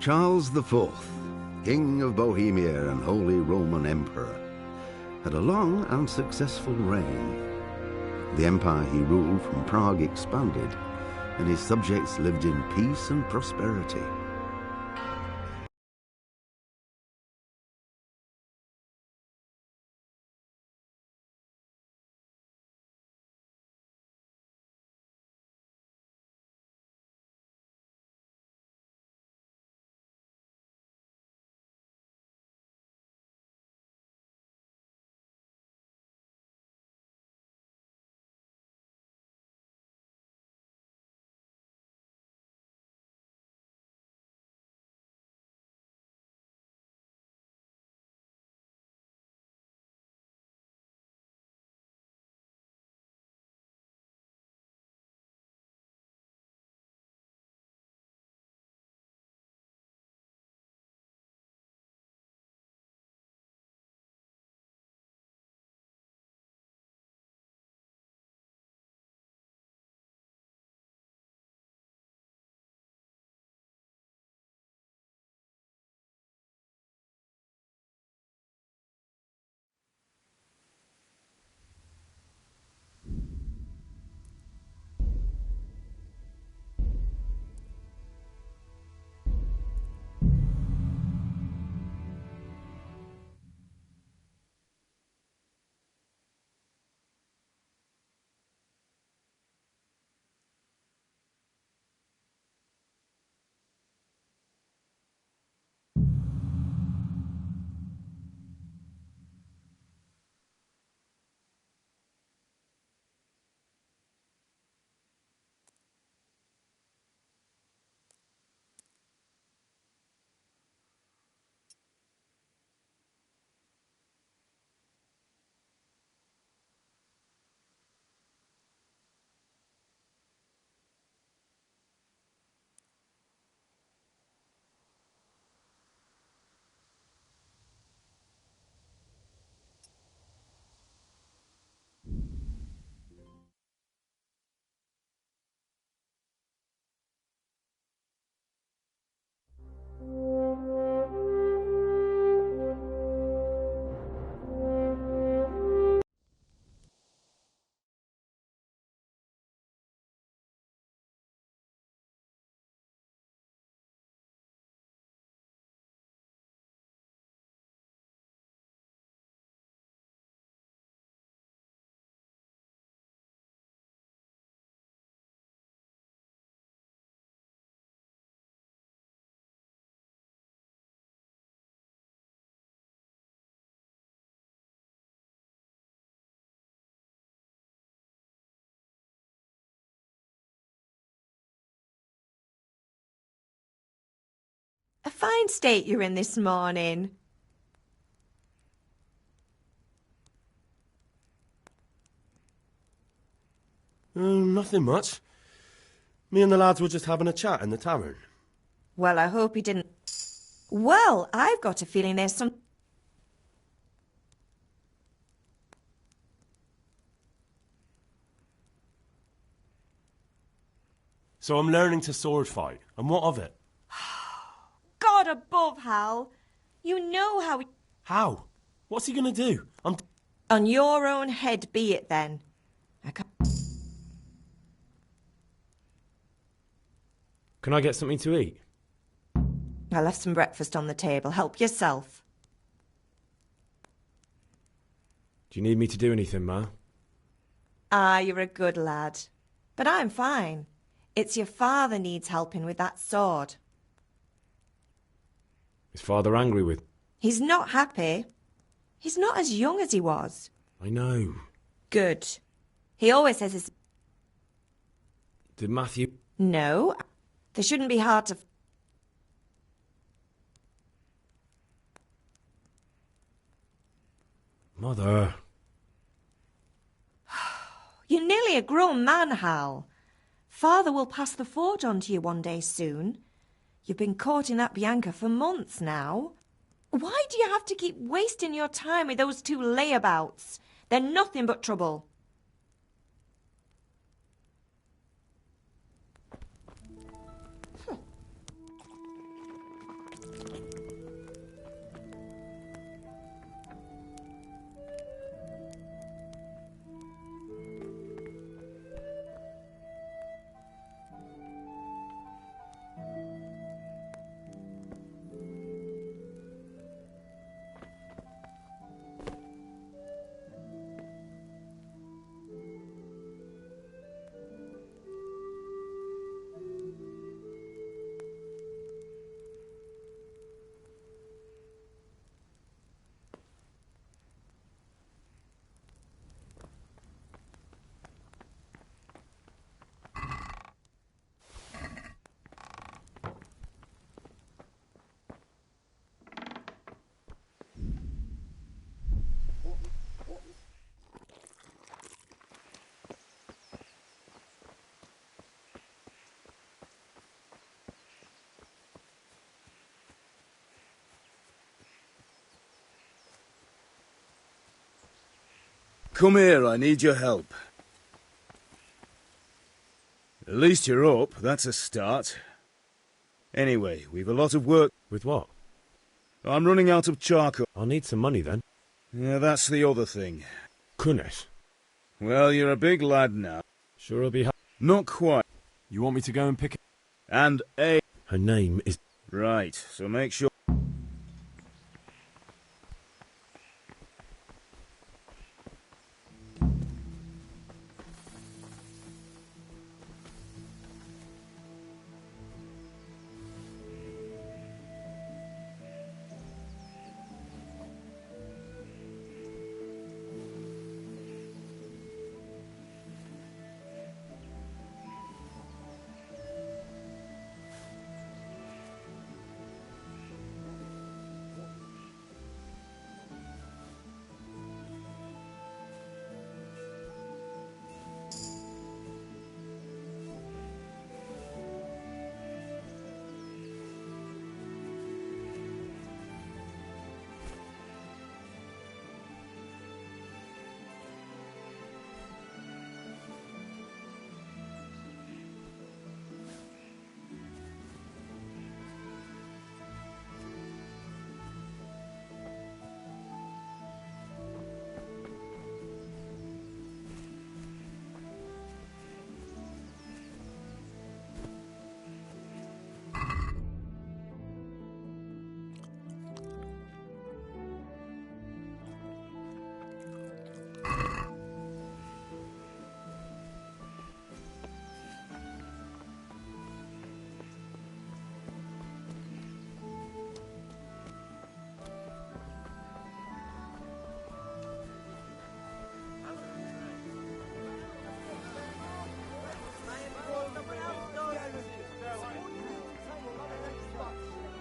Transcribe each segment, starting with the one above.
Charles IV, King of Bohemia and Holy Roman Emperor, had a long and successful reign. The empire he ruled from Prague expanded, and his subjects lived in peace and prosperity. A fine state you're in this morning. Nothing much. Me and the lads were just having a chat in the tavern. Well, I hope he didn't... Well, I've got a feeling there's some... So I'm learning to sword fight, and what of it? God above, Hal. You know how... How? What's he gonna do? On your own head be it, then. I can't... Can I get something to eat? I left some breakfast on the table. Help yourself. Do you need me to do anything, Ma? Ah, you're a good lad. But I'm fine. It's your father needs helping with that sword. Is Father angry with... He's not happy. He's not as young as he was. I know. Good. He always says it's... Did Matthew... No. They shouldn't be hard to... Mother... You're nearly a grown man, Hal. Father will pass the forge on to you one day soon. You've been courting that Bianca for months now. Why do you have to keep wasting your time with those two layabouts? They're nothing but trouble. Come here, I need your help. At least you're up, that's a start. Anyway, we've a lot of work. With what? I'm running out of charcoal. I'll need some money then. Yeah, that's the other thing. Goodness. Well, you're a big lad now. Sure it'll be Not quite. You want me to go and pick it? And A. Her name is... Right, so make sure...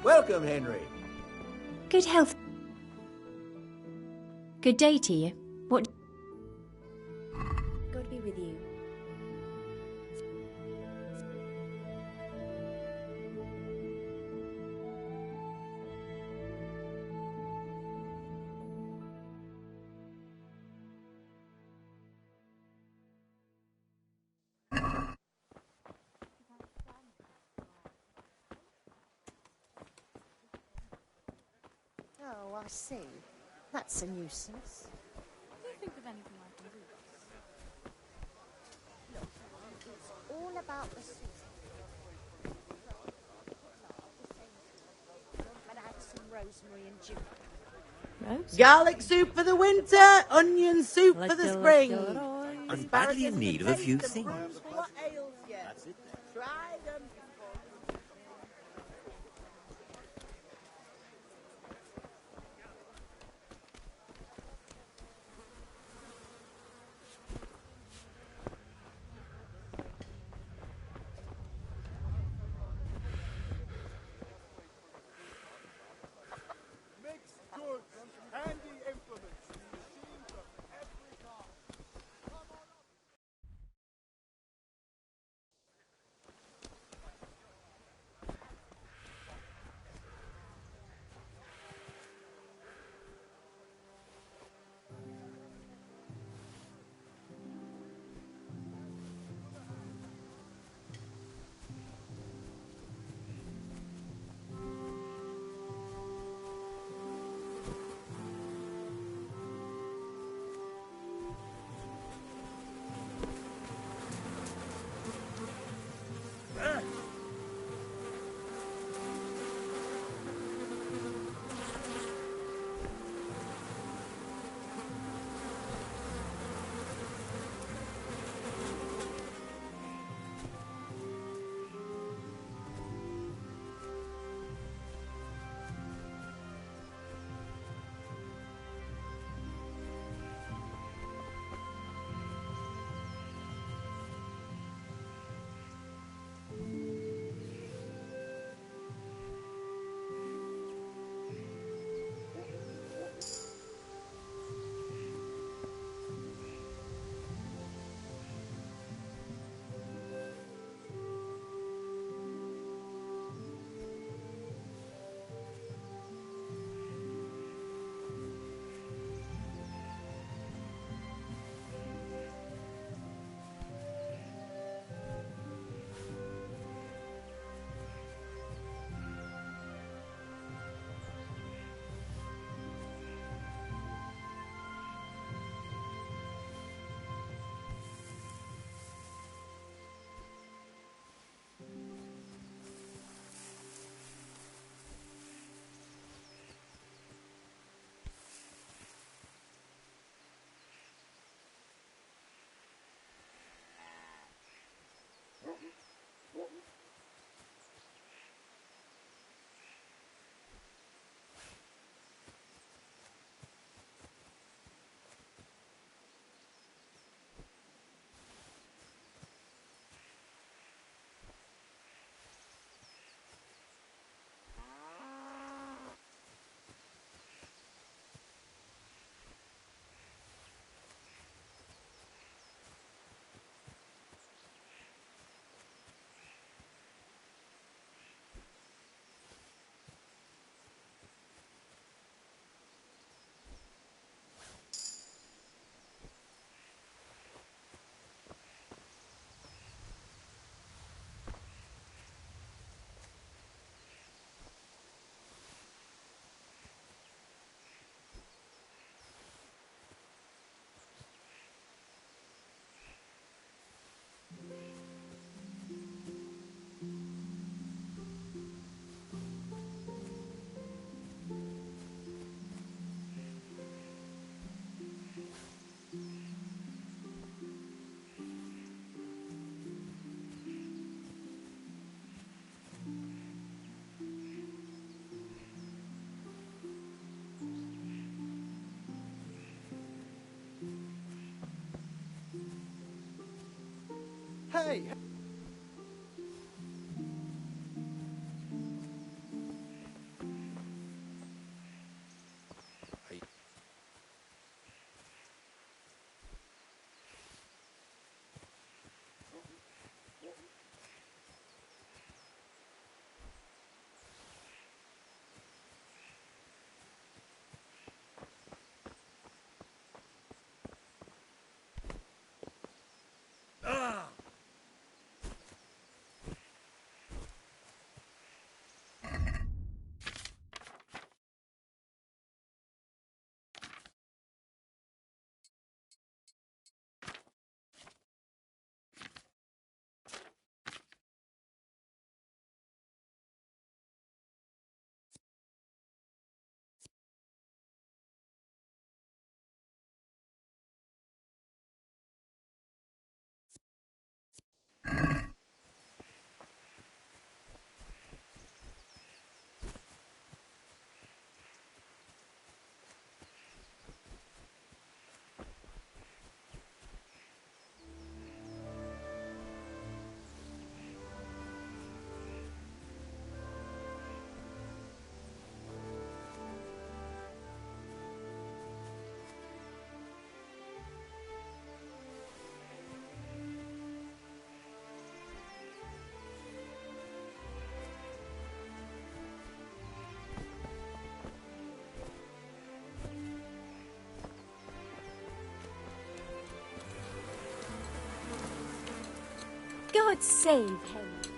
Welcome, Henry. Good health. Good day to you. What? God be with you. Oh, I see. That's a nuisance. Do you think of anything I can do? Look, it's all about the soup. But add some rosemary and ginger. Garlic soup for the winter, onion soup for the spring. I'm badly in need of a few things. What ails you? Try them. Hey! God save Henry.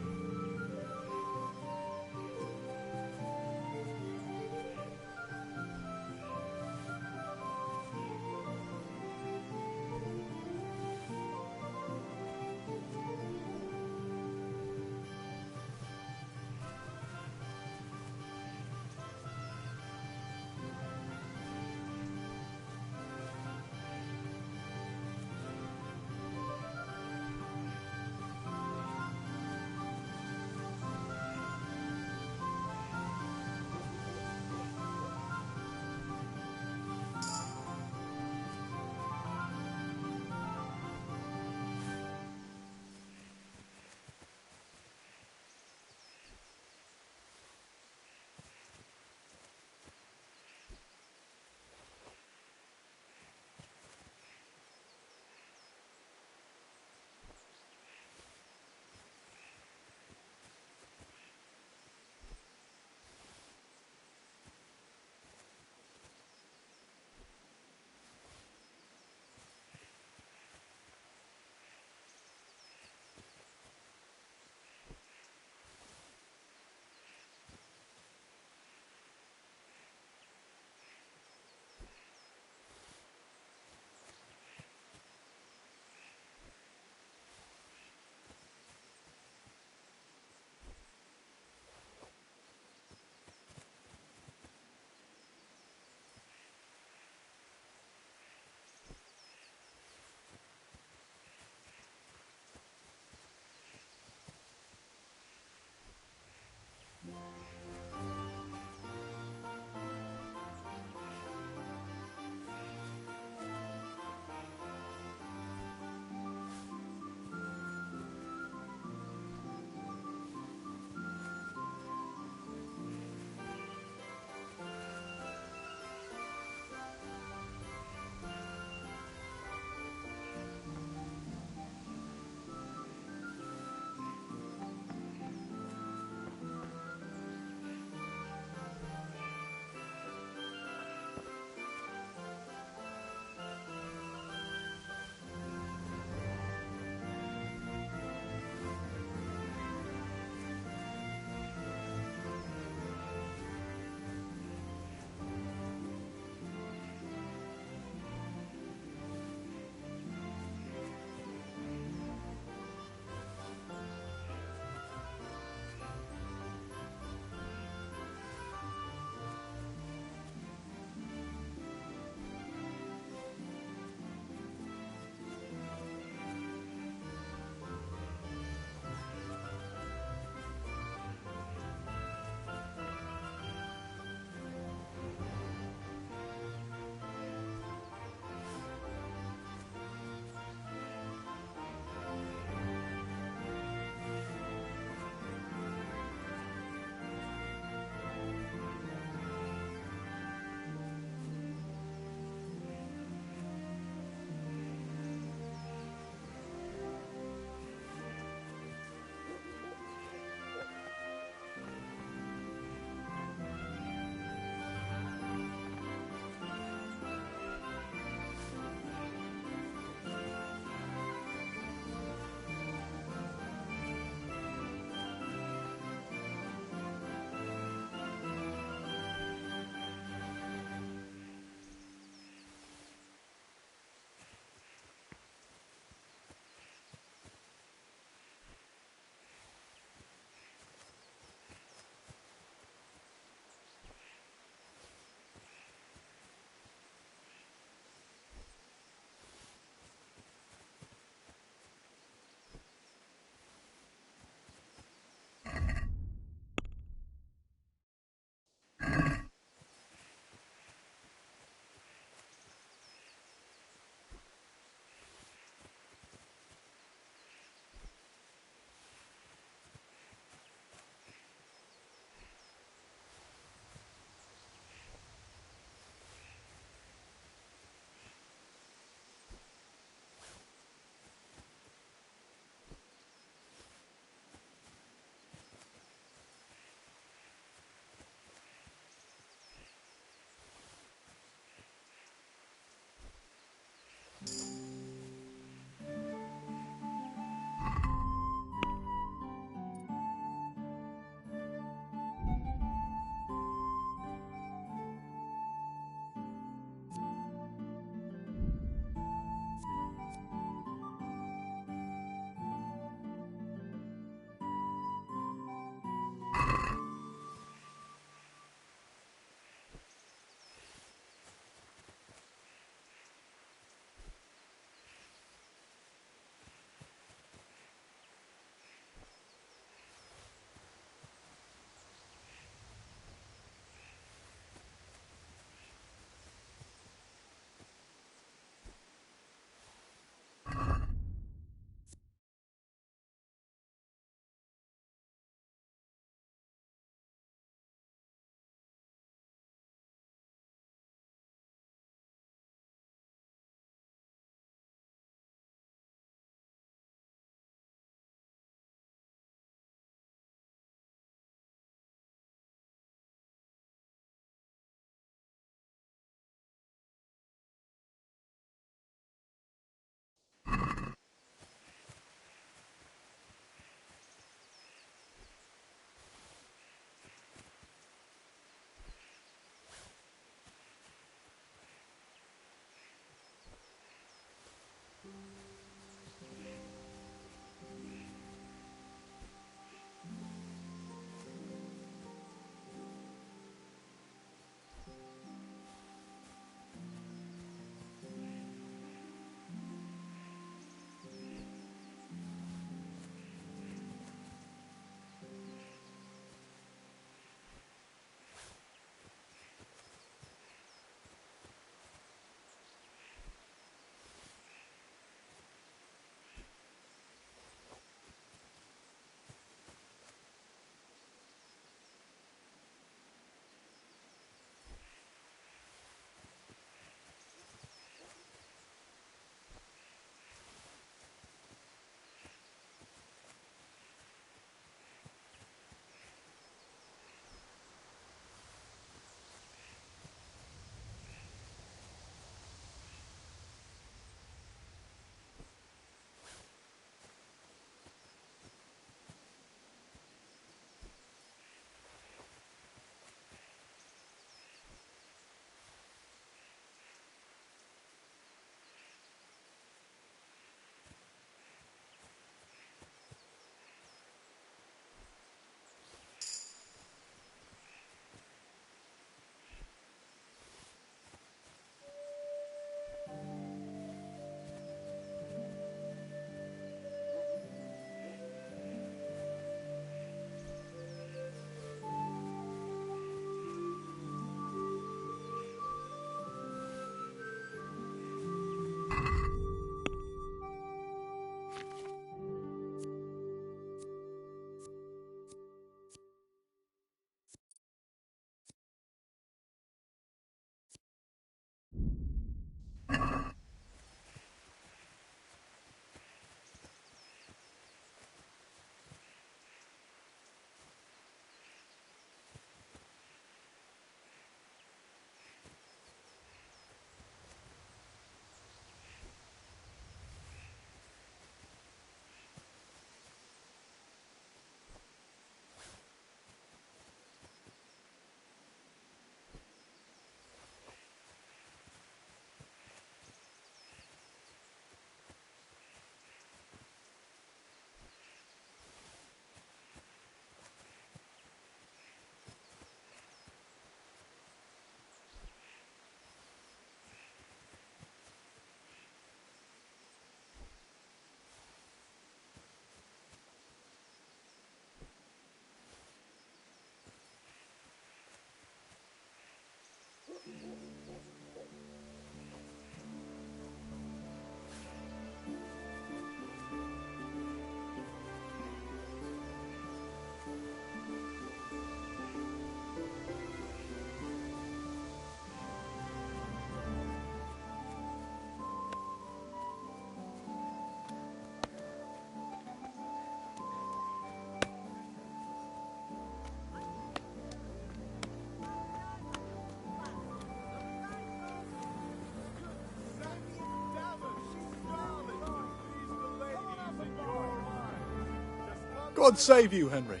God save you, Henry.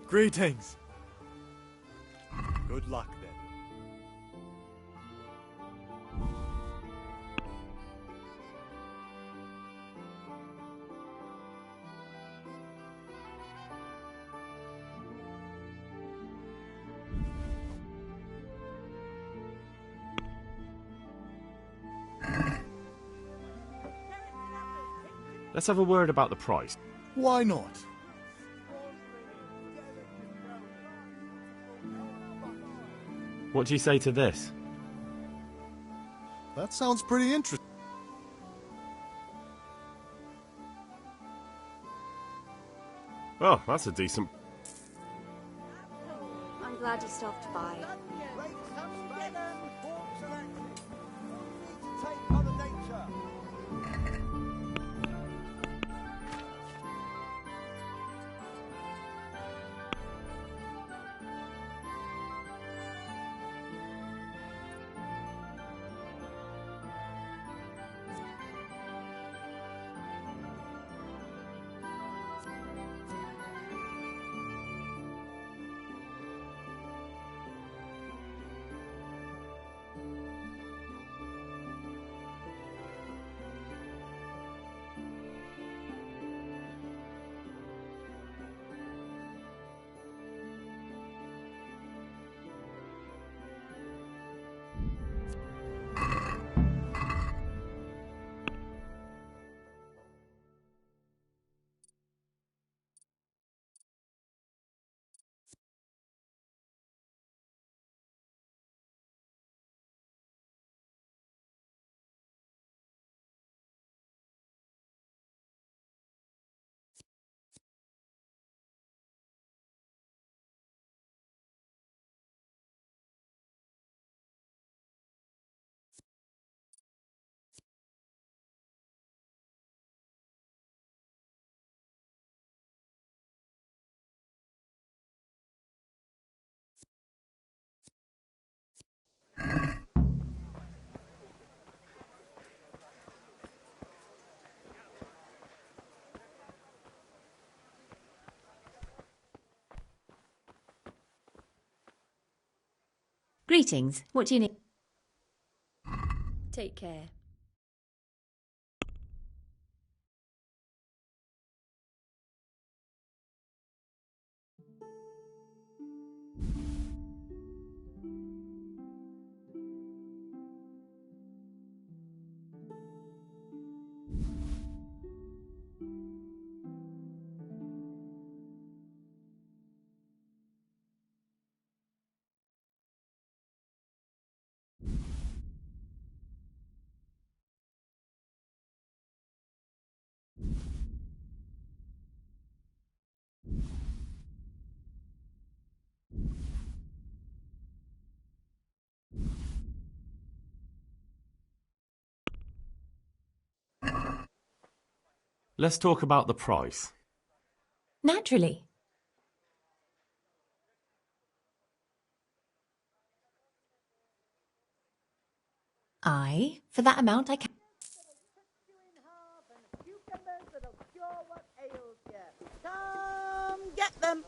Greetings. Good luck, then. Let's have a word about the price. Why not? What do you say to this? That sounds pretty interesting. Oh, that's a decent... I'm glad you stopped by. Greetings. What do you need? Take care. Let's talk about the price. Naturally. For that amount I can... Come get them.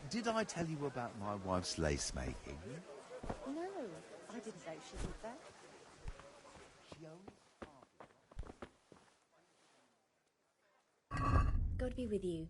Did I tell you about my wife's lace making? No, I didn't know she did that. She owns... God be with you.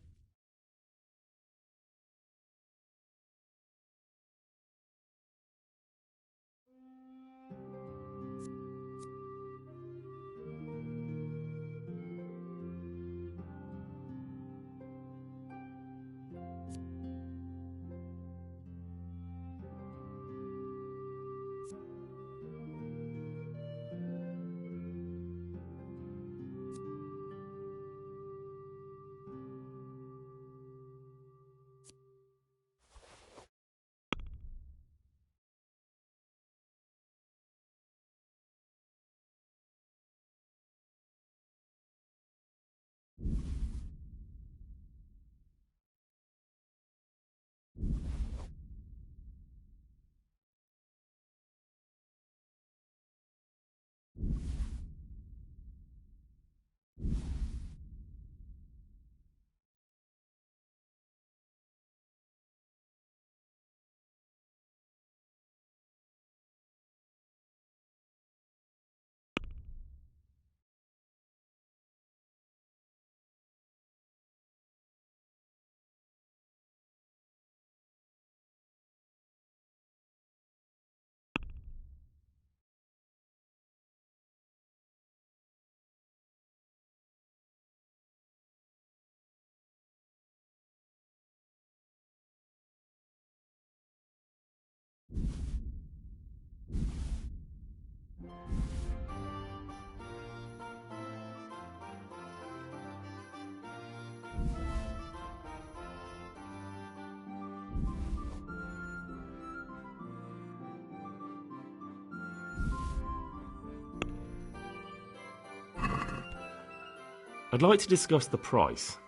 I'd like to discuss the price.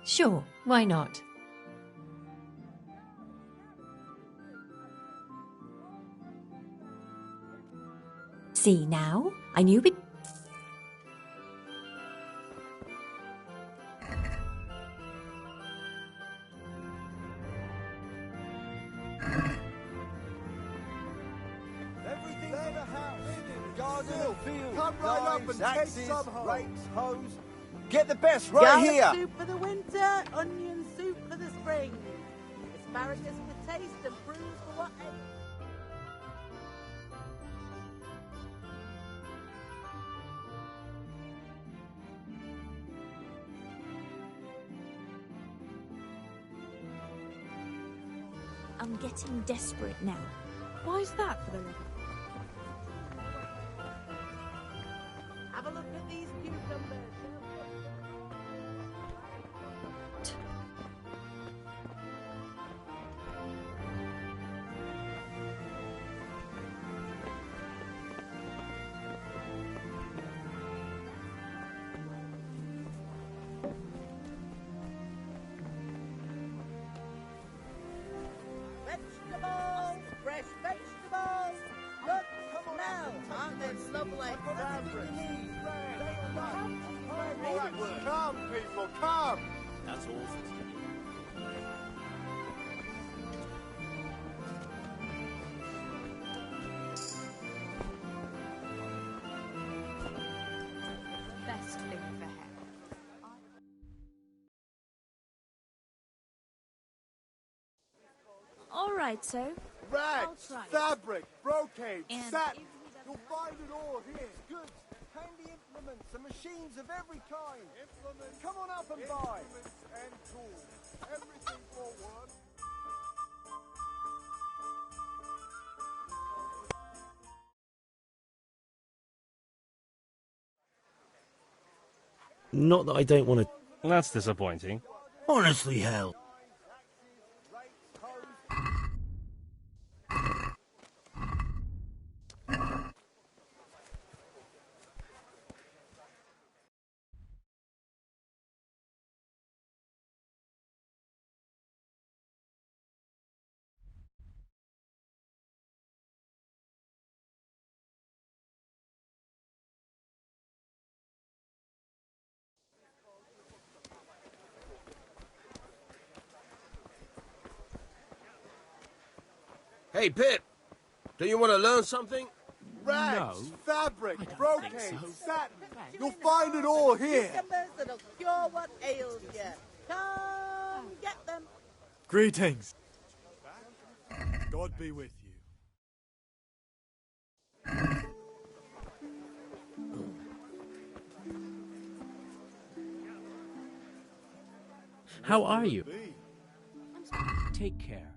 Sure, why not? See now, I knew we'd... Everything for the house. Garden and field. Come right up and take some home. Rakes, hoes. Get the best right here. Garlic soup for the winter, onion soup for the spring. Asparagus for taste and prunes for what ails. I'm getting desperate now. Why's that, for the love Have a look at these cucumbers. Vegetables, fresh vegetables. Look, smell, aren't they lovely? Come, people, come. That's all. best thing for hair? All right, so Rags, I'll try. fabric, brocade, And satin. You'll find it all here. Goods, handy implements, and machines of every kind. Implements. Come on up and buy. Implements and tools. Everything for one. Not that I don't want to... Well, that's disappointing. Honestly, hell. Hey, Pip, do you want to learn something? Rags, fabric, brocade, satin. You'll find it all here. Cucumbers that'll cure what ails you. Come get them. Greetings. God be with you. How are you? Take care.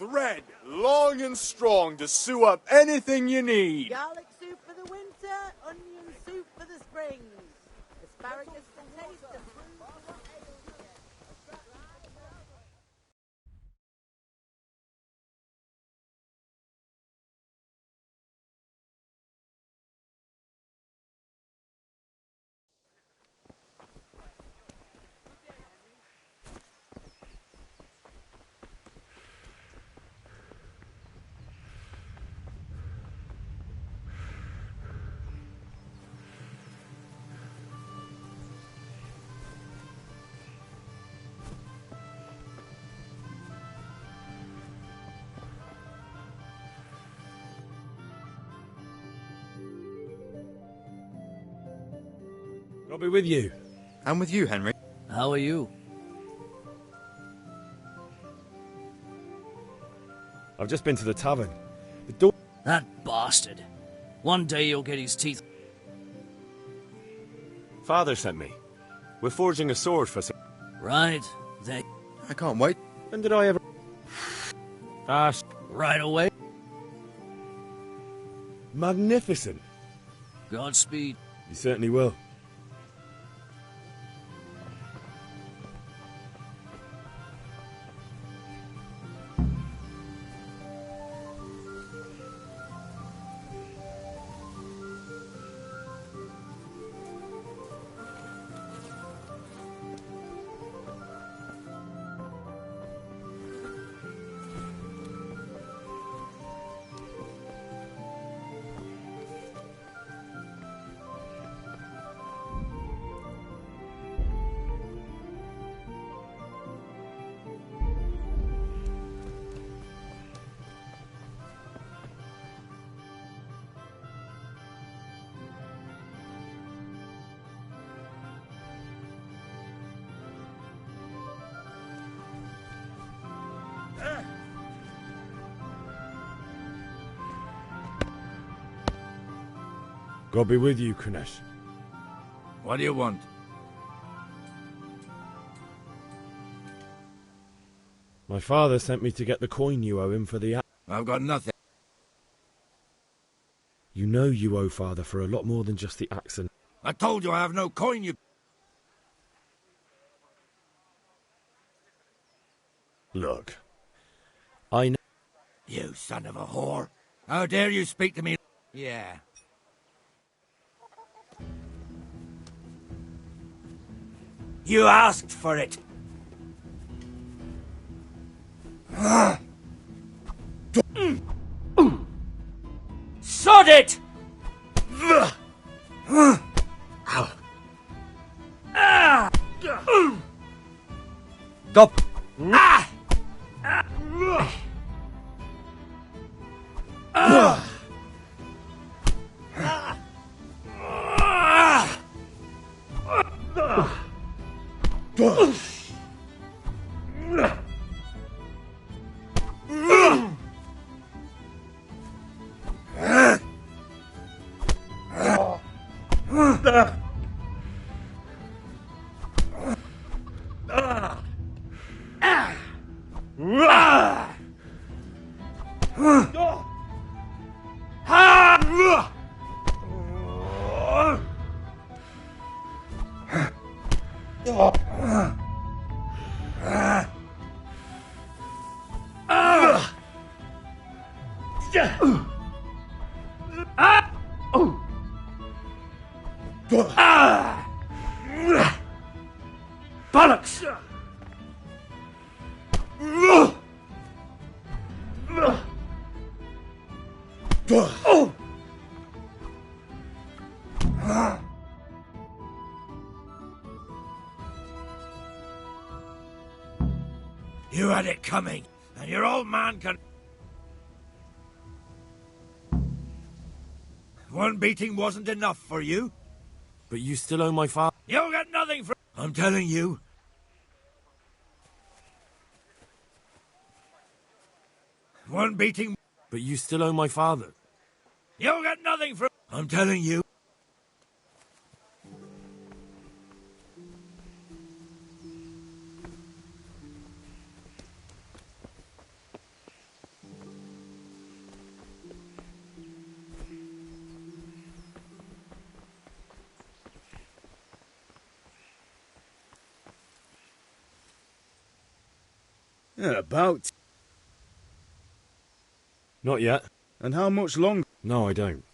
Thread, long and strong to sew up anything you need. Garlic soup for the winter, onion soup for the spring. Asparagus for taste and prunes for what ails you. I'll be with you. I'm with you, Henry. How are you? I've just been to the tavern. The door... That bastard. One day he'll get his teeth... Father sent me. We're forging a sword for some... Right, they... I can't wait. When did I ever... Right away. Magnificent. Godspeed. You certainly will. God be with you, Kunesh. What do you want? My father sent me to get the coin you owe him for the... I've got nothing. You know you owe father for a lot more than just the axe and... I told you I have no coin, you... Look, I know... You son of a whore. How dare you speak to me? Yeah. You asked for it. Sod it! Stop! Bollocks! You had it coming, and your old man can... One beating wasn't enough for you? But you still owe my father... You'll get nothing from... I'm telling you. One beating... But you still owe my father. You'll get nothing from... I'm telling you. About. Not yet. And how much longer? No, I don't.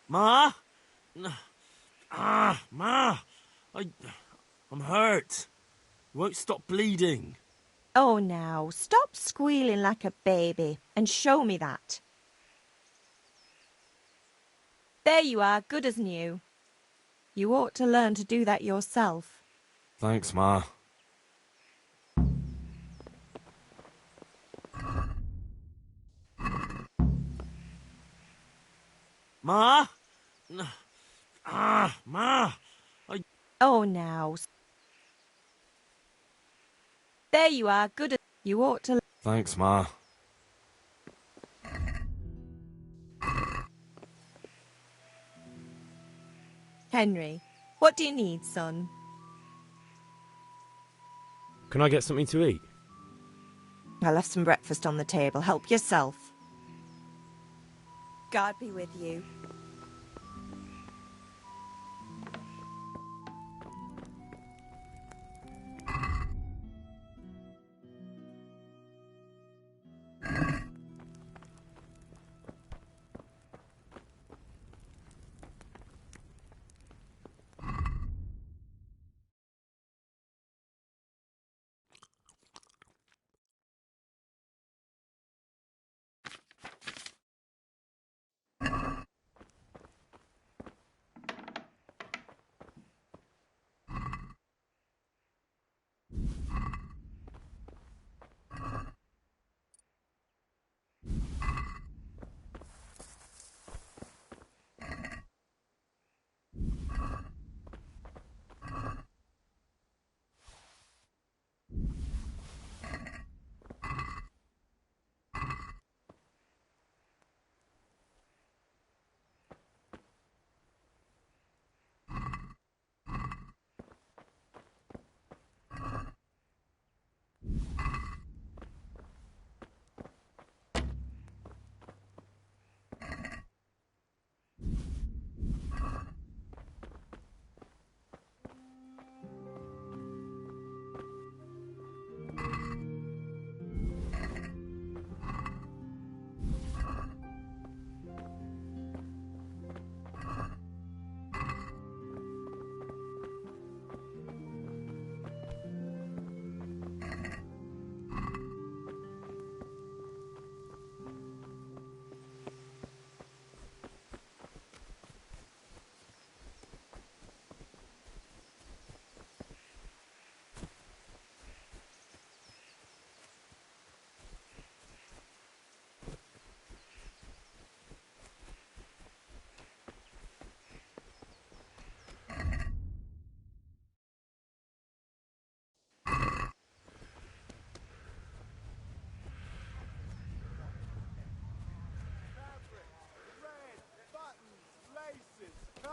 Ma? Ma! I'm hurt. Won't stop bleeding. Oh, now, stop squealing like a baby and show me that. There you are, good as new. You ought to learn to do that yourself. Thanks, Ma. Ma? Ma! Oh, now. There you are, good as you ought to. Thanks, Ma. Henry, what do you need, son? Can I get something to eat? I left some breakfast on the table. Help yourself. God be with you.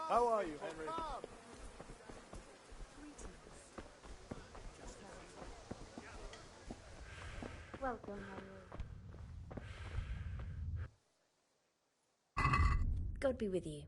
How are you, Henry? Welcome, Henry. God be with you.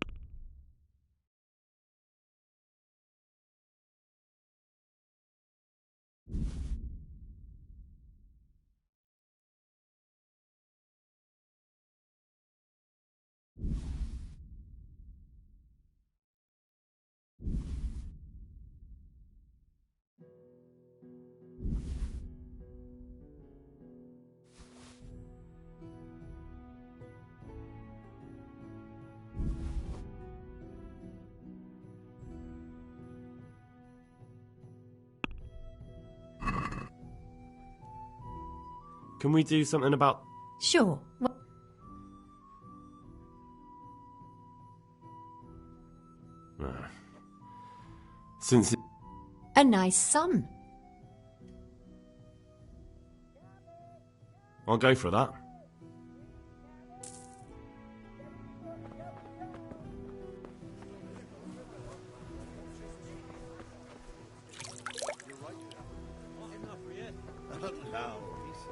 Can we do something about... Sure. Since... A nice son. I'll go for that.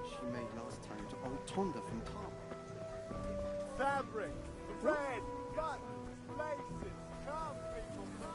She made last time to old Tonda from Park. Fabric, thread, buttons, laces. Come, people, come.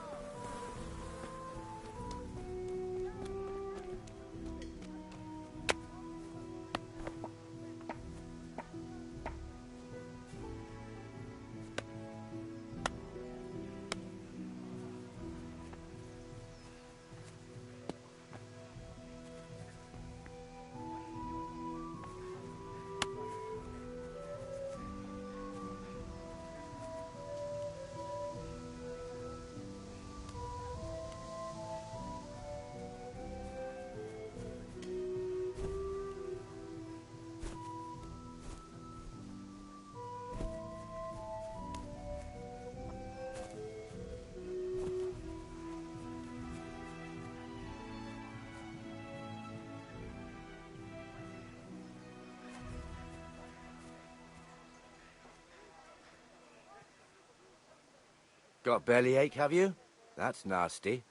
Got bellyache, have you? That's nasty.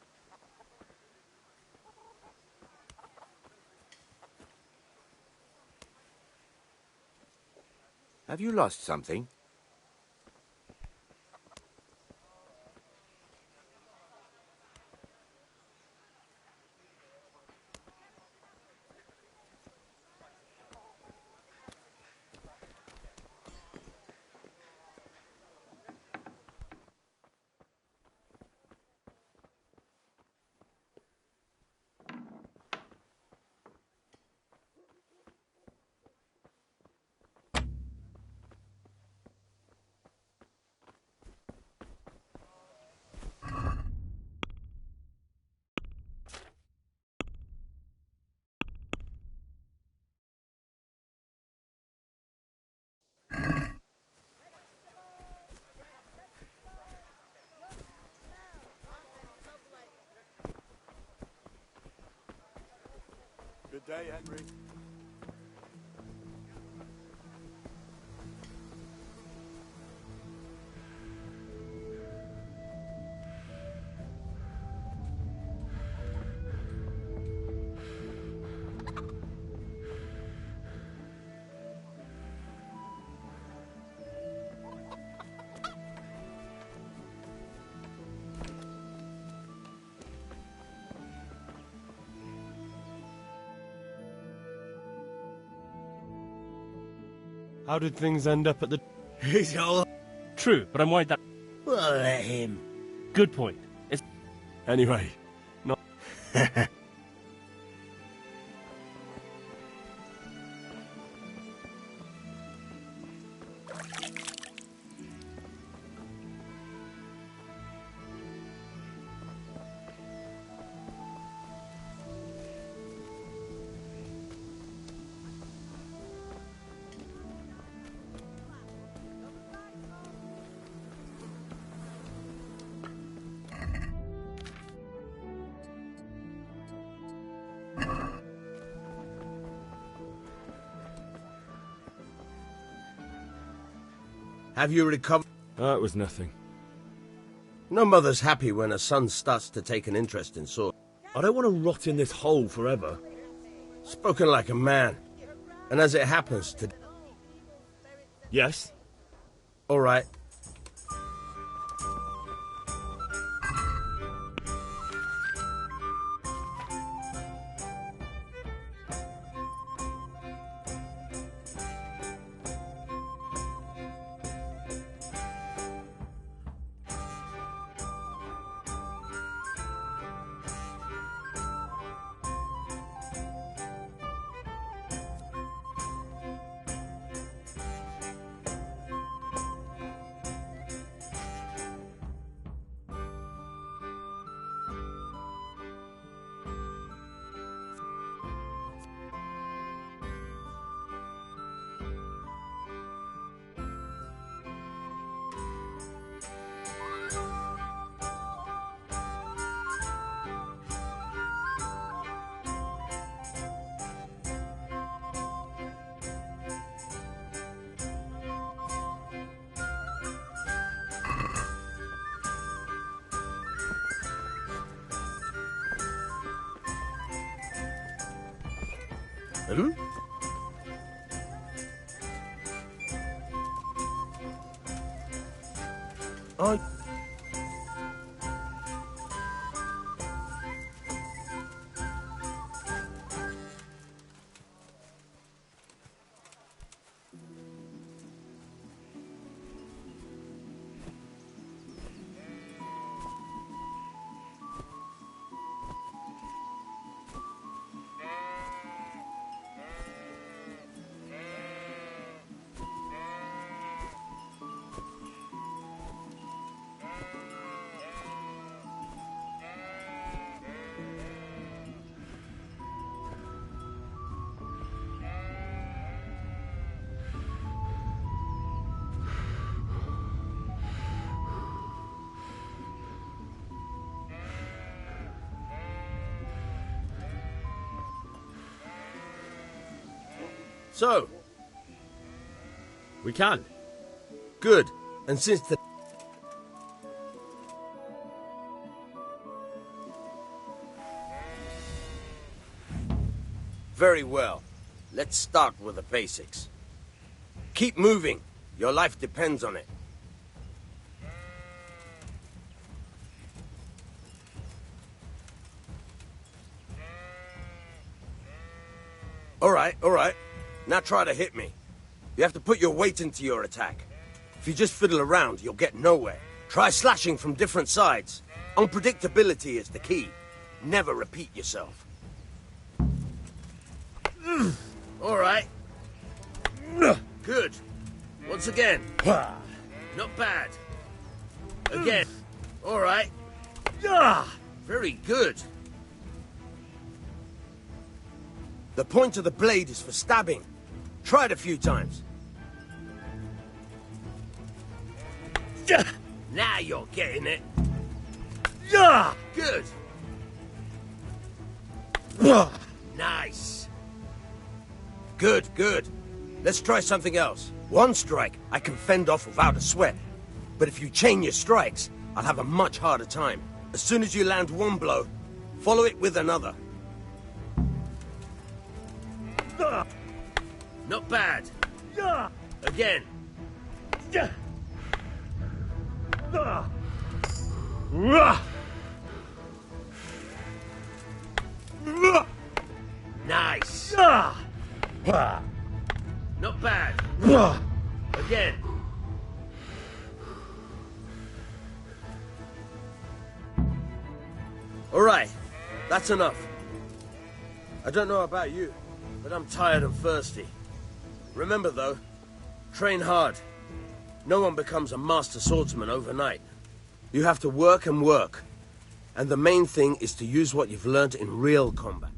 Have you lost something? Good day, Henry. How did things end up at the... He's all... True, but I'm worried that... Well, let him. Good point. It's... Anyway, not... Have you recovered? It was nothing. No mother's happy when her son starts to take an interest in sword. I don't want to rot in this hole forever. Spoken like a man. And as it happens to... Yes? All right. Hmm? Oh. So, we can. Good. And since the... Very well. Let's start with the basics. Keep moving. Your life depends on it. All right. Now try to hit me. You have to put your weight into your attack. If you just fiddle around, you'll get nowhere. Try slashing from different sides. Unpredictability is the key. Never repeat yourself. All right. Good. Once again. Not bad. Again. All right. Very good. The point of the blade is for stabbing. Try it a few times. Now you're getting it. Good. Nice. Good. Let's try something else. One strike I can fend off without a sweat. But if you chain your strikes, I'll have a much harder time. As soon as you land one blow, follow it with another. Not bad. Again. Nice. Not bad. Again. All right, that's enough. I don't know about you, but I'm tired and thirsty. Remember though, train hard. No one becomes a master swordsman overnight. You have to work and work. And the main thing is to use what you've learned in real combat.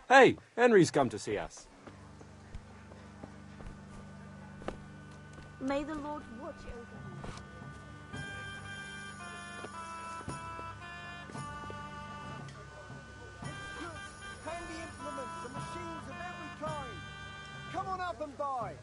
Hey, Henry's come to see us. May the Lord watch over you. Handy implements and machines of every kind. Come on up and buy.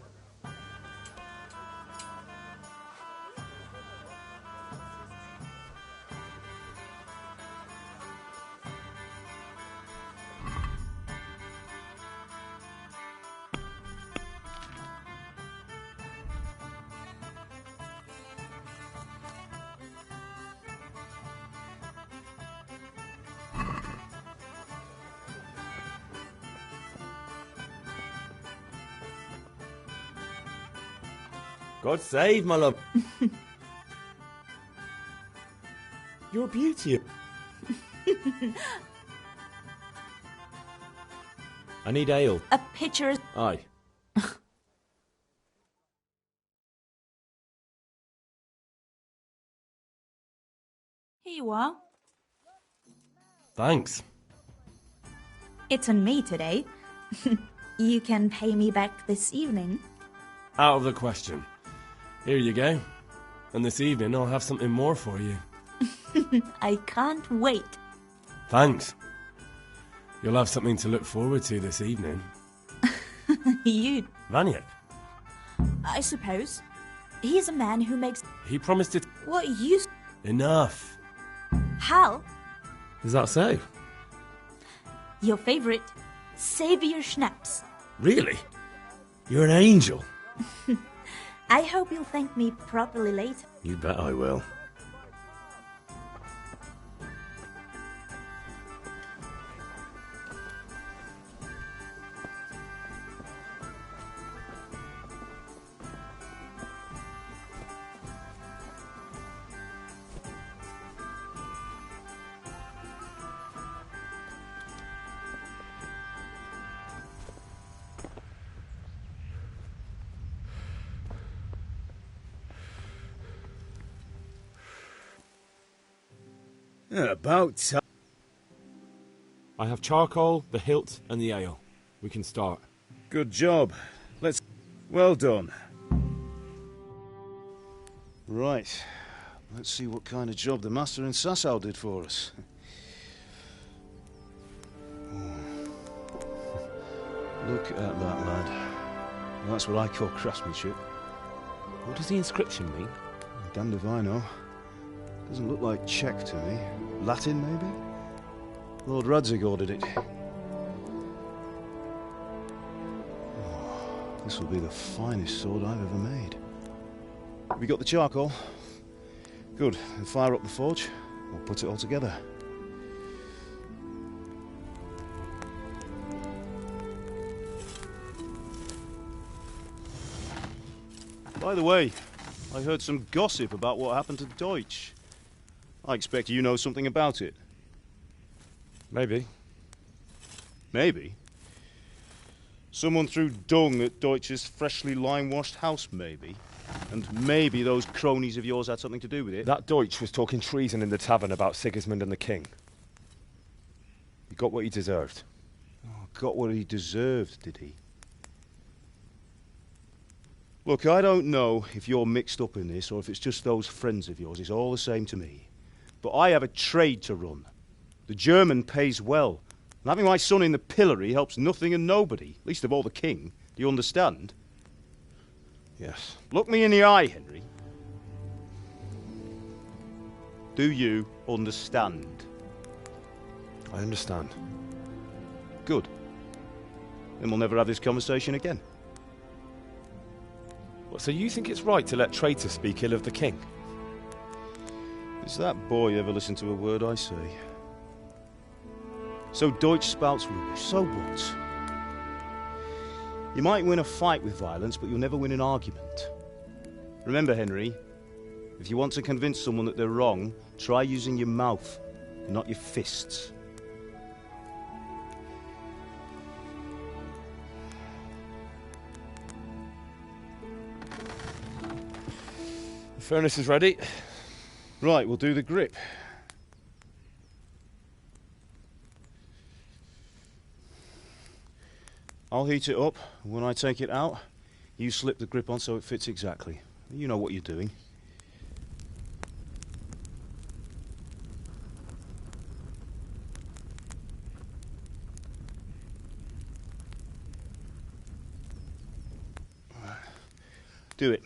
God save my love. You're a beauty. I need ale. A pitcher. Aye. Here you are. Thanks. It's on me today. You can pay me back this evening. Out of the question. Here you go. And this evening I'll have something more for you. I can't wait. Thanks. You'll have something to look forward to this evening. You, Vanyek, I suppose. He's a man who makes... he promised it... What you... Enough. Hal, Is that so? your favourite, Saviour Schnapps. Really? You're an angel. I hope you'll thank me properly later. You bet I will. About time. I have charcoal, the hilt, and the ale. We can start. Good job. Let's... Well done. Right. Let's see what kind of job the master in Sasau did for us. Look at that, lad. That's what I call craftsmanship. What does the inscription mean? Damned if I know. Doesn't look like Czech to me. Latin, maybe? Lord Radzig ordered it. Oh, this will be the finest sword I've ever made. Have you got the charcoal? Good. Then fire up the forge. We'll put it all together. By the way, I heard some gossip about what happened to Deutsch. I expect you know something about it. Maybe. Maybe? Someone threw dung at Deutsch's freshly lime-washed house, maybe? And maybe those cronies of yours had something to do with it? That Deutsch was talking treason in the tavern about Sigismund and the king. He got what he deserved. Oh, got what he deserved, did he? Look, I don't know if you're mixed up in this or if it's just those friends of yours. It's all the same to me. But I have a trade to run. The German pays well. And having my son in the pillory helps nothing and nobody, least of all the king. Do you understand? Yes. Look me in the eye, Henry. Do you understand? I understand. Good. Then we'll never have this conversation again. What, so you think it's right to let traitors speak ill of the king? Does that boy ever listen to a word I say? So Deutsch spouts rubbish. So what? You might win a fight with violence, but you'll never win an argument. Remember, Henry, if you want to convince someone that they're wrong, try using your mouth, not your fists. The furnace is ready. Right, we'll do the grip. I'll heat it up, and when I take it out, you slip the grip on so it fits exactly. You know what you're doing. Do it.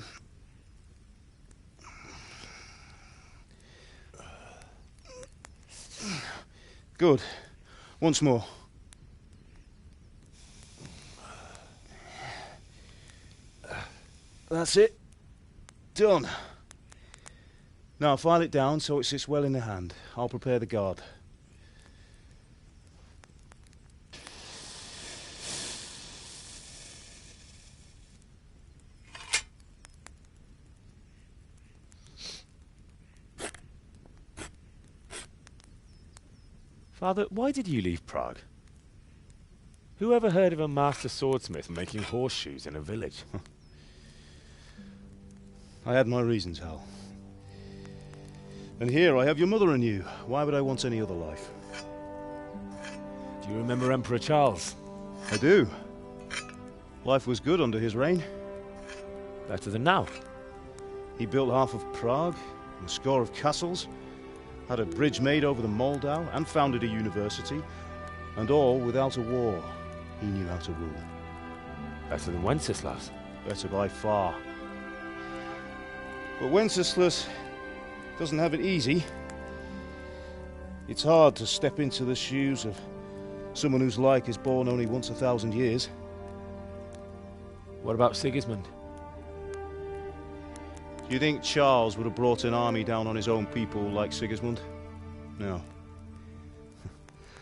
Good. Once more. That's it. Done. Now file it down so it sits well in the hand. I'll prepare the guard. Father, why did you leave Prague? Who ever heard of a master swordsmith making horseshoes in a village? I had my reasons, Hal. And here I have your mother and you. Why would I want any other life? Do you remember Emperor Charles? I do. Life was good under his reign. Better than now. He built half of Prague, and a score of castles, had a bridge made over the Moldau, and founded a university, And all without a war. He knew how to rule. Better than Wenceslas. Better by far. But Wenceslas doesn't have it easy. It's hard to step into the shoes of someone whose like is born only once 1,000 years. What about Sigismund? Do you think Charles would have brought an army down on his own people like Sigismund? No.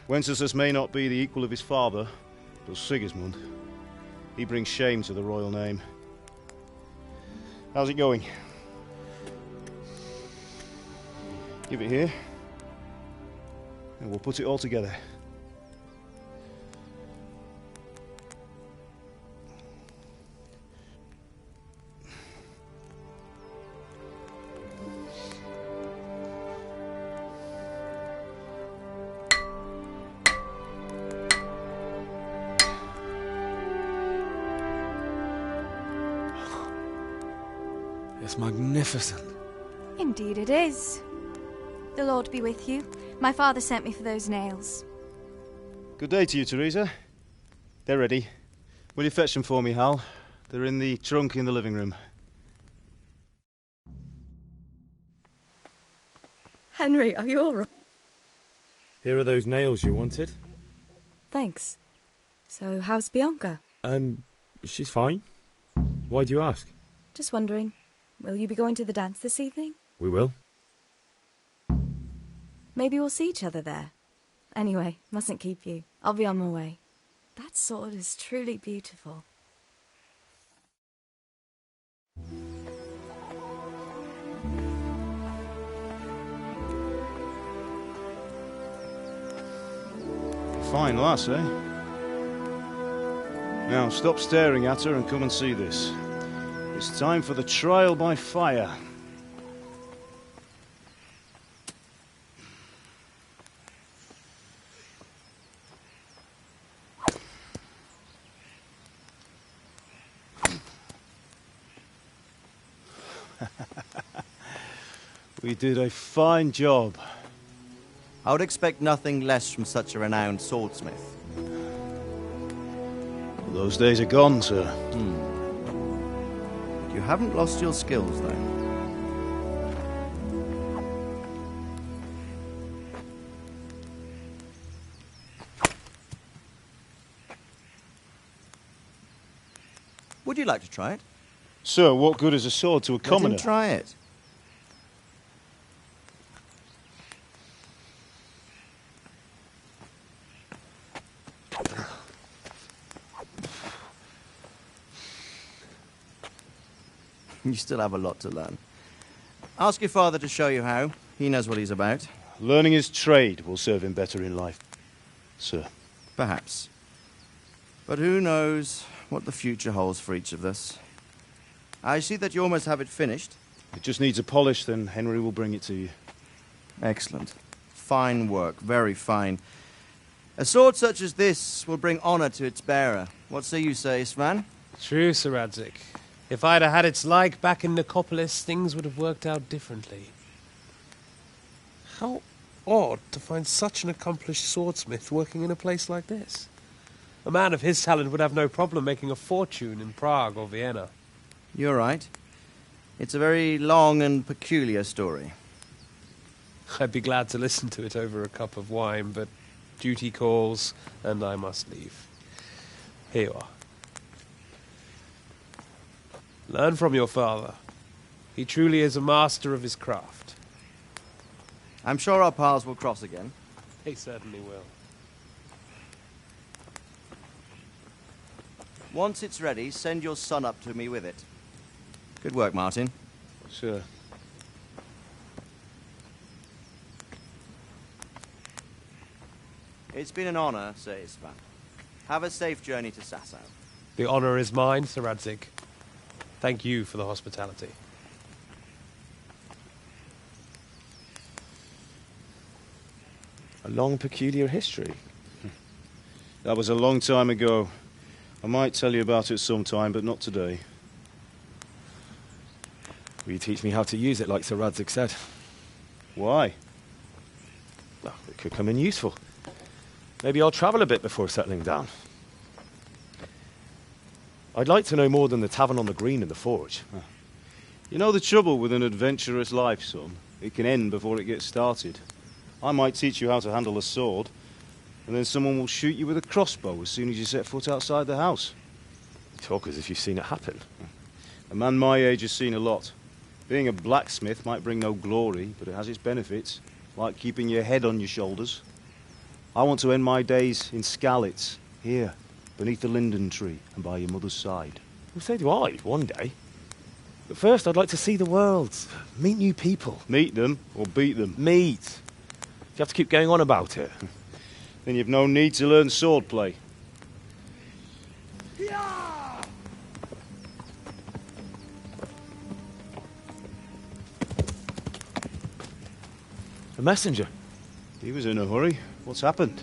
Wenceslas may not be the equal of his father, but Sigismund, he brings shame to the royal name. How's it going? Give it here, and we'll put it all together. It's magnificent. Indeed it is. The Lord be with you. My father sent me for those nails. Good day to you, Teresa. They're ready. Will you fetch them for me, Hal? They're in the trunk in the living room. Henry, are you all right? Here are those nails you wanted. Thanks. So, how's Bianca? She's fine. Why do you ask? Just wondering, will you be going to the dance this evening? We will. Maybe we'll see each other there. Anyway, mustn't keep you. I'll be on my way. That sword is truly beautiful. Fine lass, eh? Now, stop staring at her and come and see this. It's time for the trial by fire. We did a fine job. I would expect nothing less from such a renowned swordsmith. Well, those days are gone, sir. You haven't lost your skills, though. Would you like to try it? Sir, what good is a sword to a commoner? Let him try it. You still have a lot to learn. Ask your father to show you how. He knows what he's about. Learning his trade will serve him better in life, sir. Perhaps. But who knows what the future holds for each of us. I see that you almost have it finished. It just needs a polish, then Henry will bring it to you. Excellent. Fine work, very fine. A sword such as this will bring honour to its bearer. What say you, Svan? True, Sir Radzig. If I'd have had its like back in Nicopolis, things would have worked out differently. How odd to find such an accomplished swordsmith working in a place like this. A man of his talent would have no problem making a fortune in Prague or Vienna. You're right. It's a very long and peculiar story. I'd be glad to listen to it over a cup of wine, but duty calls, and I must leave. Here you are. Learn from your father. He truly is a master of his craft. I'm sure our paths will cross again. He certainly will. Once it's ready, send your son up to me with it. Good work, Martin. Sure. It's been an honour, Sir Isvan. Have a safe journey to Sasau. The honour is mine, Sir Radzig. Thank you for the hospitality. A long, peculiar history. That was a long time ago. I might tell you about it sometime, but not today. Will you teach me how to use it, like Sir Radzig said? Why? Well, it could come in useful. Maybe I'll travel a bit before settling down. I'd like to know more than the tavern on the green and the forge. You know the trouble with an adventurous life, son? It can end before it gets started. I might teach you how to handle a sword, and then someone will shoot you with a crossbow as soon as you set foot outside the house. You talk as if you've seen it happen. A man my age has seen a lot. Being a blacksmith might bring no glory, but it has its benefits, like keeping your head on your shoulders. I want to end my days in Skalitz, here, beneath the linden tree and by your mother's side. Well, so do I, one day. But first, I'd like to see the world, meet new people. Meet them or beat them? Meet. You have to keep going on about it. Then you've no need to learn swordplay. A messenger. He was in a hurry. What's happened?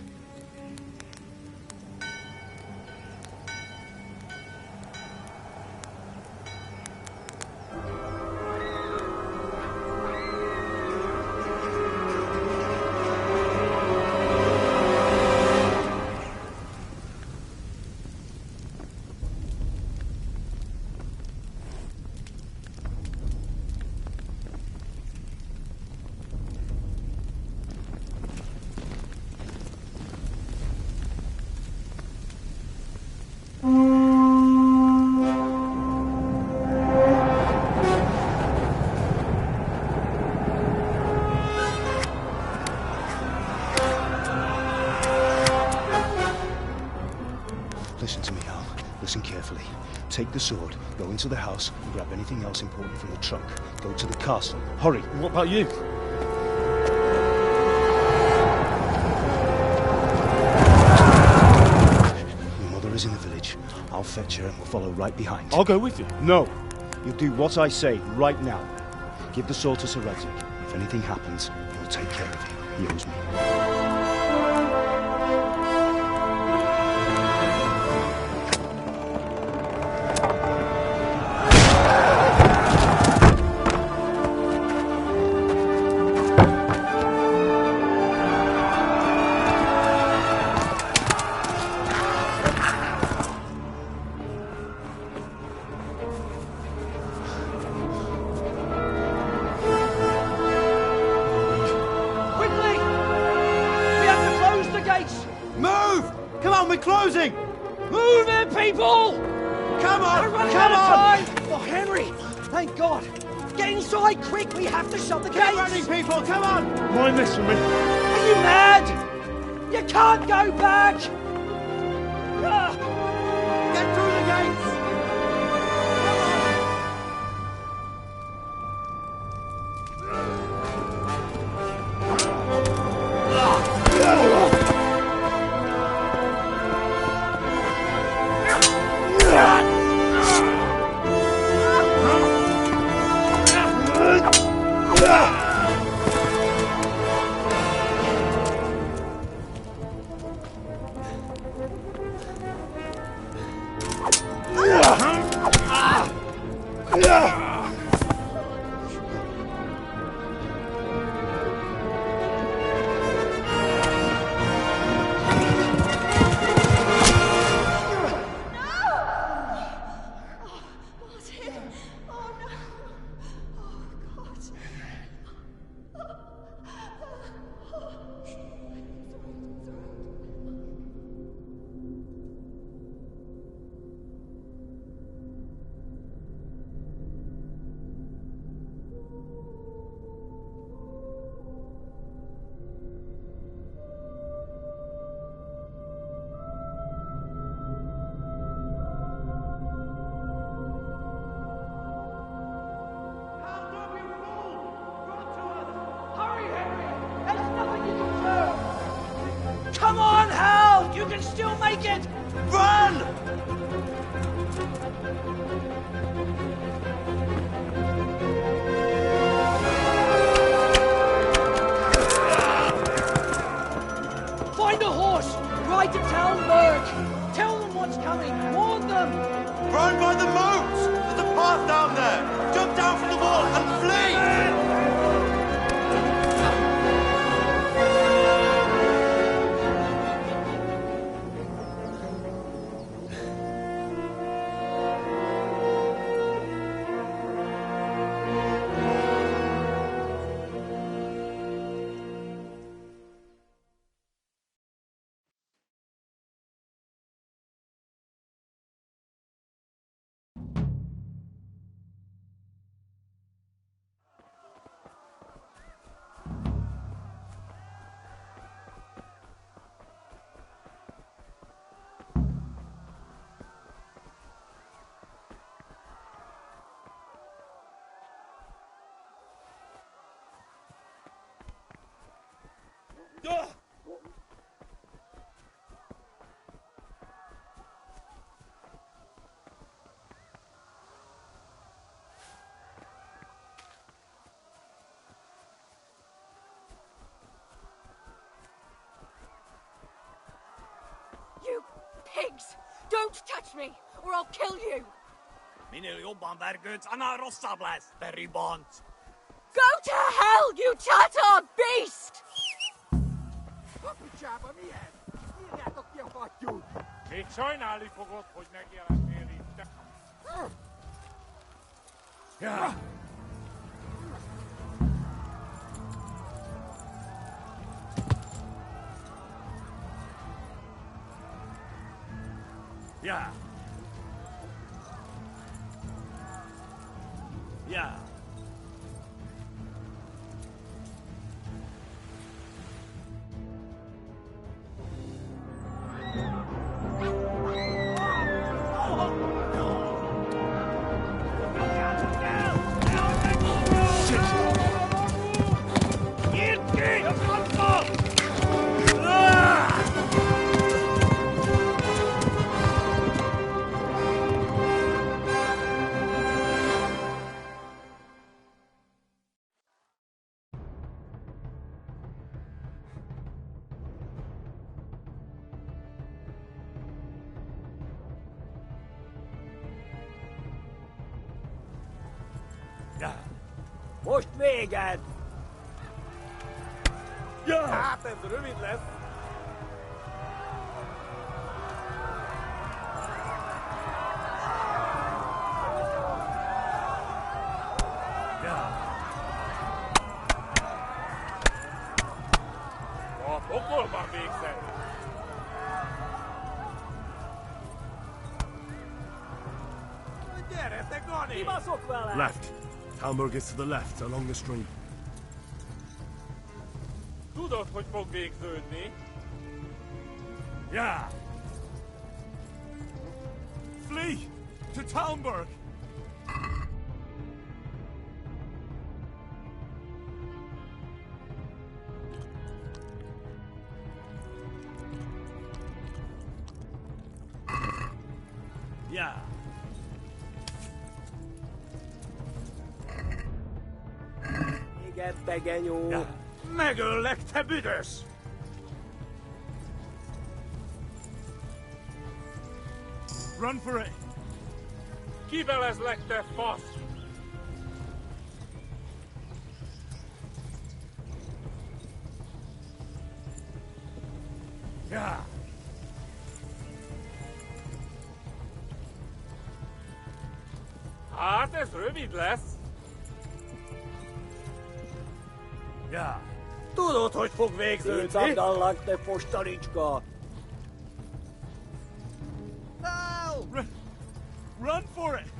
Listen to me, Al. Listen carefully. Take the sword, go into the house, and grab anything else important from the trunk. Go to the castle. Hurry. What about you? Your mother is in the village. I'll fetch her and we'll follow right behind. I'll go with you. No. You'll do what I say right now. Give the sword to Sir Radzik. If anything happens, he'll take care of you. He owes me. Closing! Move it, people! Come on! We're running out of time! Oh, Henry! Thank God! Get inside quick! We have to shut the gates! Get running, people! Come on! Mind this for me. Are you mad? You can't go back! Get through the gates! Come on, Hal! You can still make it! Run! Find a horse! Ride to Talmberg! Tell them what's coming! Warn them! Run by the moat! There's a path down there! Jump down from the wall and flee! Don't touch me, or I'll kill you! Minä jobban verköyts anna rossablas, veribont. Go to hell, you Tatar beast! Apicsába milyen? Írjátok ki a fattyút! Még sajnálni fogod, hogy megjelentél itt. Ja. Ja. Ja. Most véged! Ja! Hát ez rövid lesz. A pokolban végzett. Gyere, te Gani! Kibaszok vele! Left. Talmberg is to the left, along the stream. Tudod, hogy fog végződni? Ja! Flee! To Talmberg! Ja! Igen, te genyó! Ja. Megöllek, te büdös! Run for it! Kivelezlek, te fasz! Ja! Hát ez rövid lesz. Ja! Tudod, hogy fog végződni? Szétszabdallak, te fostalicska! Run for it!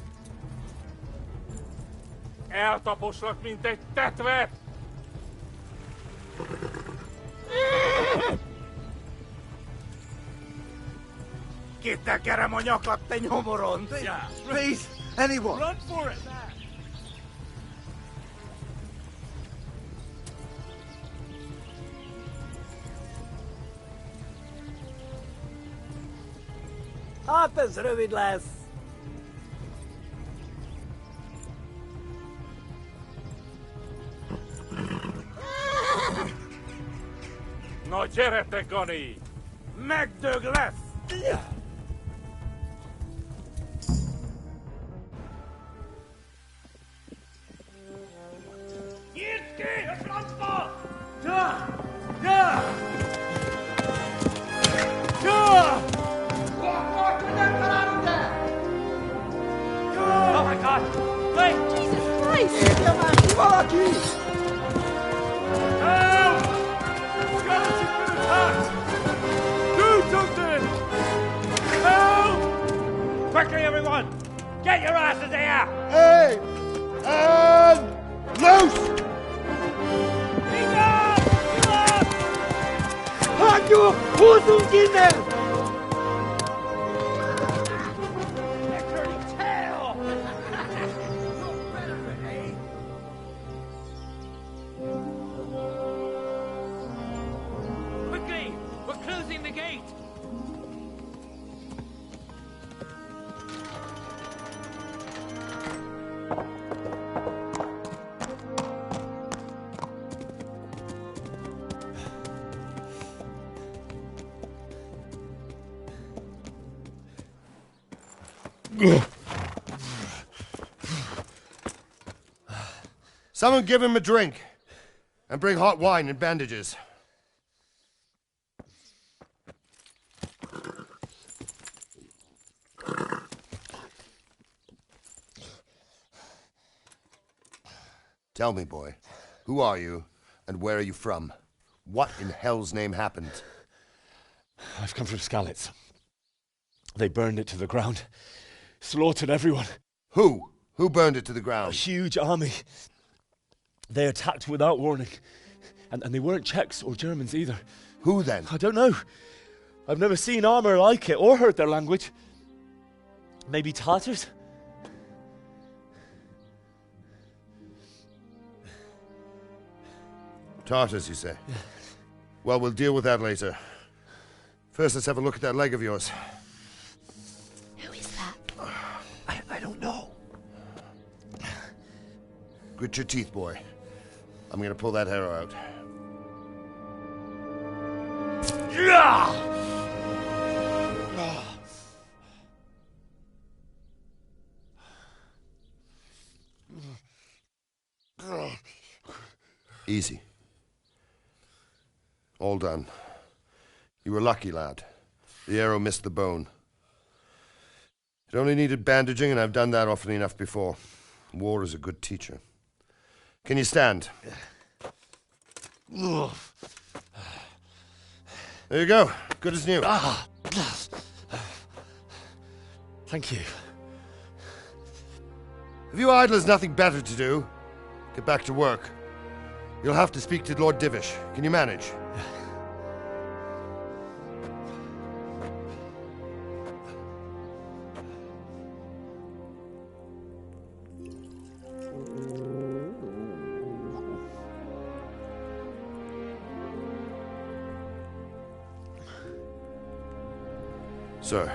Eltaposlak, mint egy tetvet! Kitekerem a nyakat, te nyomoron! Ja! Please, anyone! Run for it! Hát ez rövid lesz! Na gyere, te Gani! Megdög lesz! Ja! Nyisd ki a francba! Ja! Ja! Ja! Oh my God! Wait! Jesus Christ! Írja már ki valaki! Help! Skeleton's been attacked! Do something! Help! Quickly, everyone! Get your asses here! Hey! And loose! Hagyjuk! Húzzunk innen! Quickly! We're closing the gate! Someone give him a drink. And bring hot wine and bandages. Tell me, boy, who are you and where are you from? What in hell's name happened? I've come from Skalitz. They burned it to the ground. Slaughtered everyone. Who? Who burned it to the ground? A huge army. They attacked without warning. And they weren't Czechs or Germans either. Who then? I don't know. I've never seen armor like it or heard their language. Maybe Tatars? Tartars, you say? Yeah. Well, we'll deal with that later. First, let's have a look at that leg of yours. Who is that? I don't know. Grit your teeth, boy. I'm gonna pull that arrow out. Easy. All done. You were lucky, lad. The arrow missed the bone. It only needed bandaging, and I've done that often enough before. War is a good teacher. Can you stand? There you go. Good as new. Thank you. If you idlers nothing better to do, get back to work. You'll have to speak to Lord Divish. Can you manage? Sir,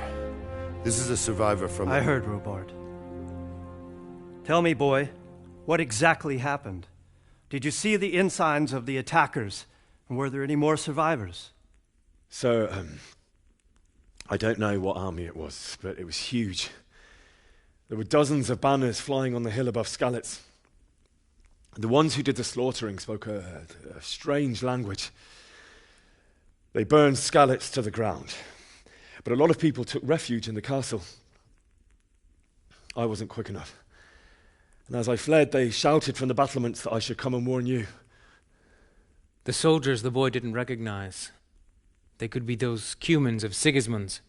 this is a survivor from... I heard, Robard. Tell me, boy, what exactly happened? Did you see the ensigns of the attackers? And were there any more survivors? So, I don't know what army it was, but it was huge. There were dozens of banners flying on the hill above Skalitz. The ones who did the slaughtering spoke a strange language. They burned Skalitz to the ground. But a lot of people took refuge in the castle. I wasn't quick enough. And as I fled, they shouted from the battlements that I should come and warn you. The soldiers the boy didn't recognize. They could be those Cumans of Sigismund's.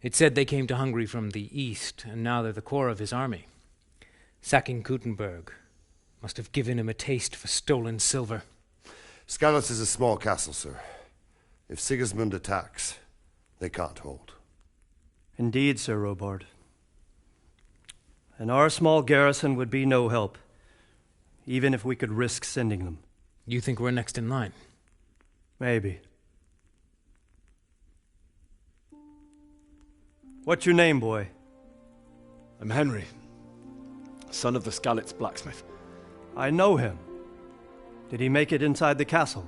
It said they came to Hungary from the east, and now they're the core of his army. Sacking Kuttenberg must have given him a taste for stolen silver. Skalitz is a small castle, sir. If Sigismund attacks, they can't hold. Indeed, Sir Robard. And our small garrison would be no help, even if we could risk sending them. You think we're next in line? Maybe. What's your name, boy? I'm Henry, son of the Skalitz blacksmith. I know him. Did he make it inside the castle?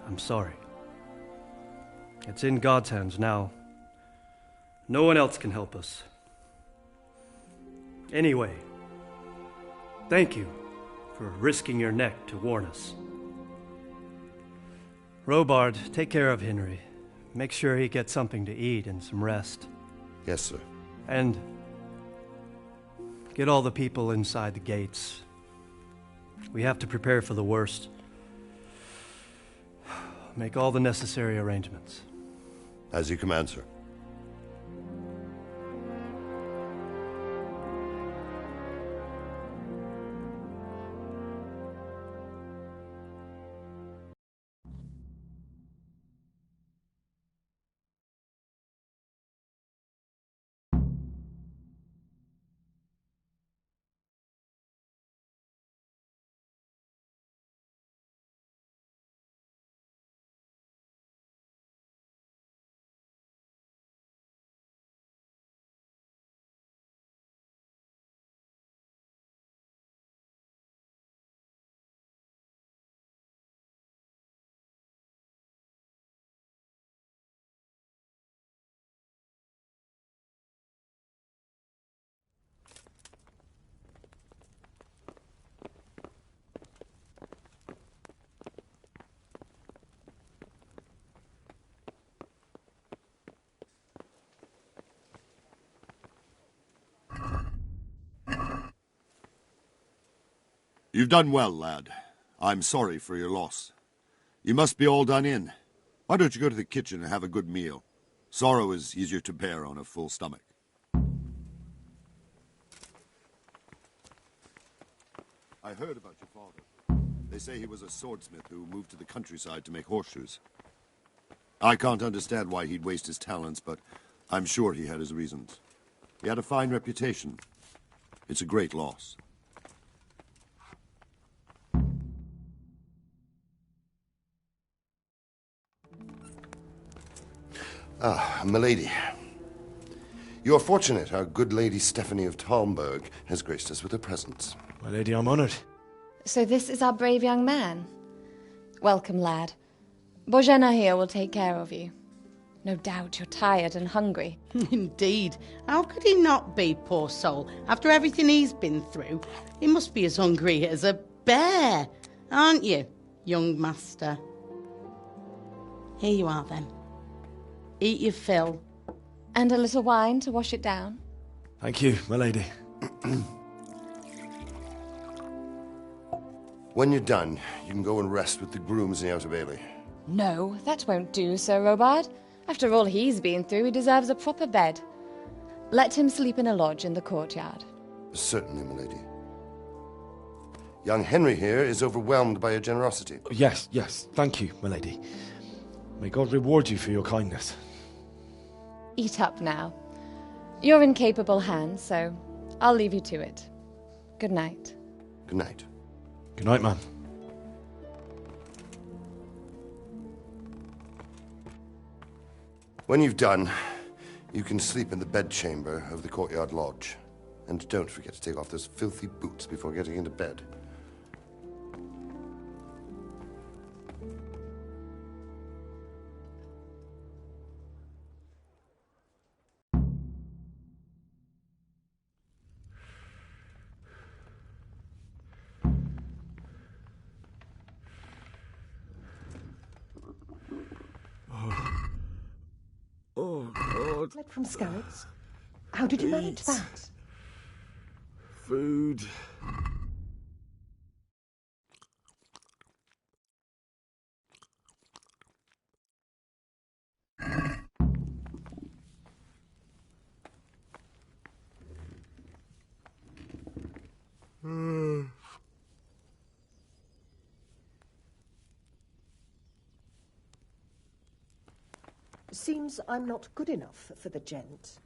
I'm sorry. It's in God's hands now. No one else can help us. Anyway, thank you for risking your neck to warn us. Robard, take care of Henry. Make sure he gets something to eat and some rest. Yes, sir. And get all the people inside the gates. We have to prepare for the worst. Make all the necessary arrangements. As you command, sir. You've done well, lad. I'm sorry for your loss. You must be all done in. Why don't you go to the kitchen and have a good meal? Sorrow is easier to bear on a full stomach. I heard about your father. They say he was a swordsmith who moved to the countryside to make horseshoes. I can't understand why he'd waste his talents, but I'm sure he had his reasons. He had a fine reputation. It's a great loss. Ah, milady. You are fortunate our good lady Stephanie of Talmberg has graced us with her presence. My lady, I'm honoured. So this is our brave young man. Welcome, lad. Bojena here will take care of you. No doubt you're tired and hungry. Indeed. How could he not be, poor soul? After everything he's been through, he must be as hungry as a bear, aren't you, young master? Here you are, then. Eat your fill. And a little wine to wash it down. Thank you, my lady. When you're done, you can go and rest with the grooms in the Outer Bailey. No, that won't do, Sir Robard. After all he's been through, he deserves a proper bed. Let him sleep in a lodge in the courtyard. Certainly, milady. Young Henry here is overwhelmed by your generosity. Yes, yes. Thank you, my lady. May God reward you for your kindness. Eat up now. You're in capable hands, so I'll leave you to it. Good night. Good night. Good night, ma'am. When you've done, you can sleep in the bedchamber of the courtyard lodge. And don't forget to take off those filthy boots before getting into bed. Oh, God. Fled from Scarrots? How did you manage that? Food. Seems I'm not good enough for the gent.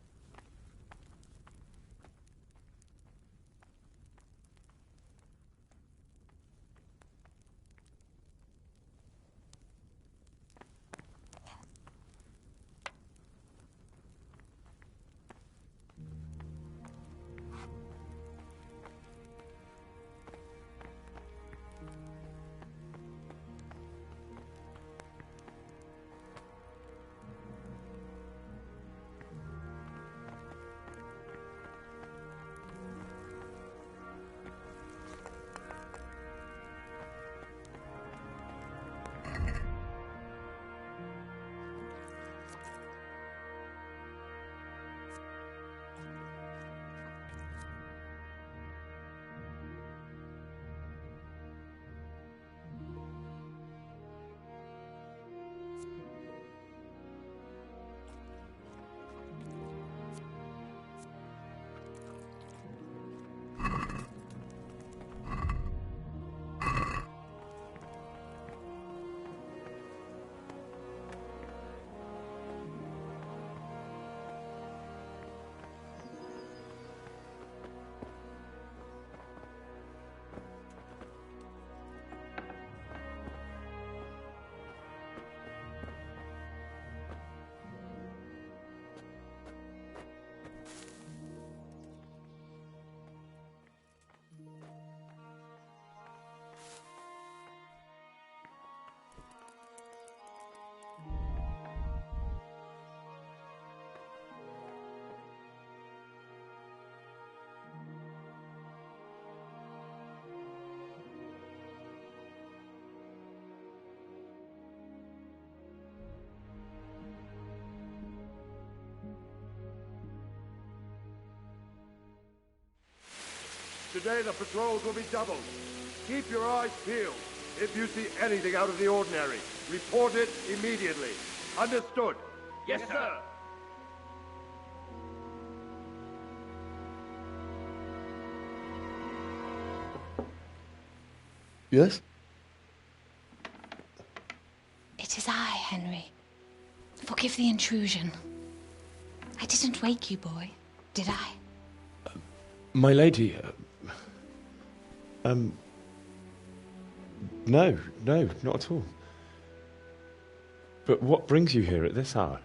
Today the patrols will be doubled. Keep your eyes peeled. If you see anything out of the ordinary, report it immediately. Understood? Yes, sir. Yes? It is I, Henry. Forgive the intrusion. I didn't wake you, boy, did I? My lady, no, not at all. But what brings you here at this hour?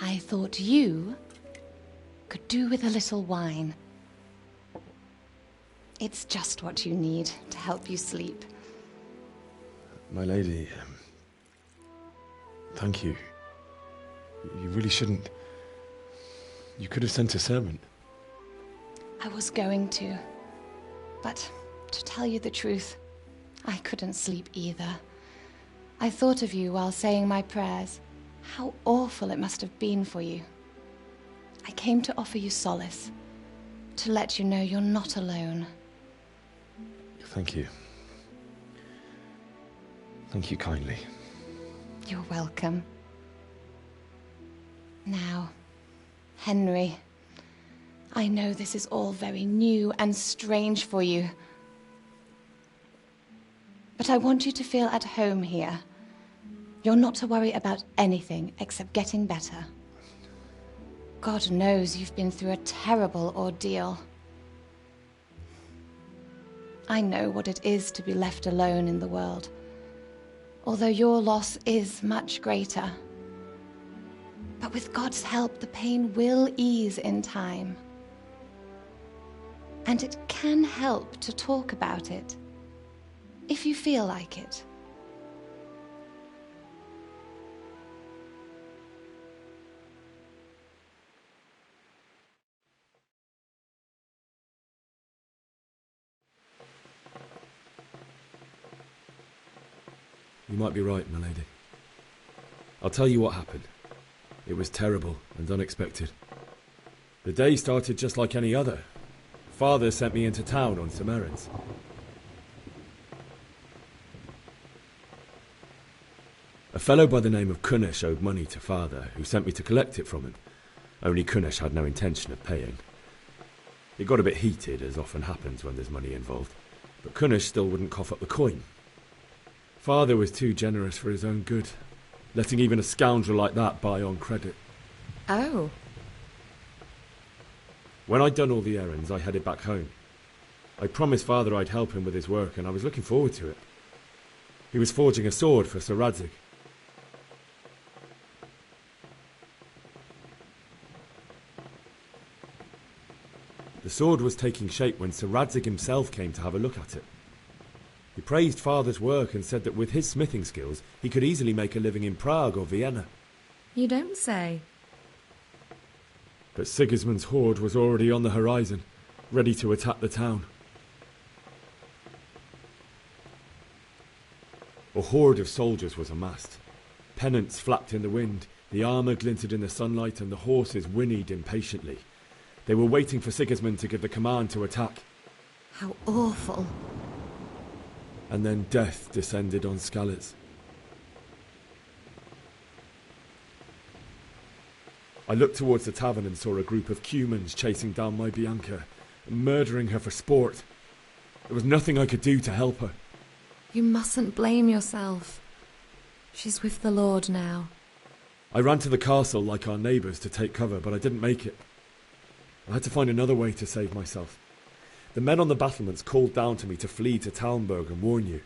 I thought you could do with a little wine. It's just what you need to help you sleep. My lady, thank you. You really shouldn't. You could have sent a servant. I was going to. But to tell you the truth, I couldn't sleep either. I thought of you while saying my prayers. How awful it must have been for you. I came to offer you solace, to let you know you're not alone. Thank you. Thank you kindly. You're welcome. Now, Henry, I know this is all very new and strange for you. But I want you to feel at home here. You're not to worry about anything except getting better. God knows you've been through a terrible ordeal. I know what it is to be left alone in the world, although your loss is much greater. But with God's help, the pain will ease in time. And it can help to talk about it, if you feel like it. You might be right, my lady. I'll tell you what happened. It was terrible and unexpected. The day started just like any other. Father sent me into town on some errands. A fellow by the name of Kunnish owed money to Father, who sent me to collect it from him. Only Kunnish had no intention of paying. It got a bit heated, as often happens when there's money involved, but Kunnish still wouldn't cough up the coin. Father was too generous for his own good, letting even a scoundrel like that buy on credit. Oh. When I'd done all the errands, I headed back home. I promised Father I'd help him with his work, and I was looking forward to it. He was forging a sword for Sir Radzig. The sword was taking shape when Sir Radzig himself came to have a look at it. He praised Father's work and said that with his smithing skills, he could easily make a living in Prague or Vienna. You don't say. But Sigismund's horde was already on the horizon, ready to attack the town. A horde of soldiers was amassed. Pennants flapped in the wind, the armour glinted in the sunlight, and the horses whinnied impatiently. They were waiting for Sigismund to give the command to attack. How awful. And then death descended on Skalitz. I looked towards the tavern and saw a group of Cumans chasing down my Bianca, murdering her for sport. There was nothing I could do to help her. You mustn't blame yourself. She's with the Lord now. I ran to the castle like our neighbours to take cover, but I didn't make it. I had to find another way to save myself. The men on the battlements called down to me to flee to Talmberg and warn you.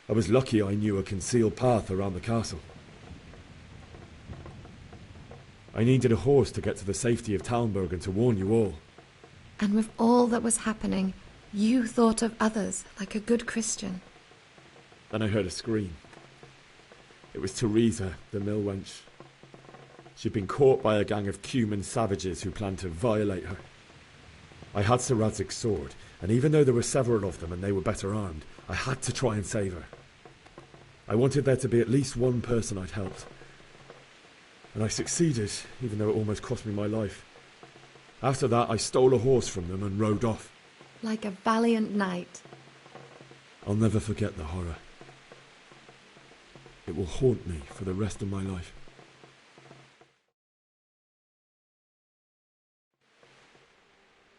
I was lucky I knew a concealed path around the castle. I needed a horse to get to the safety of Talmberg and to warn you all. And with all that was happening, you thought of others like a good Christian. Then I heard a scream. It was Teresa, the mill wench. She'd been caught by a gang of Cuman savages who planned to violate her. I had Sir Radzig's sword, and even though there were several of them and they were better armed, I had to try and save her. I wanted there to be at least one person I'd helped. And I succeeded, even though it almost cost me my life. After that, I stole a horse from them and rode off. Like a valiant knight. I'll never forget the horror. It will haunt me for the rest of my life.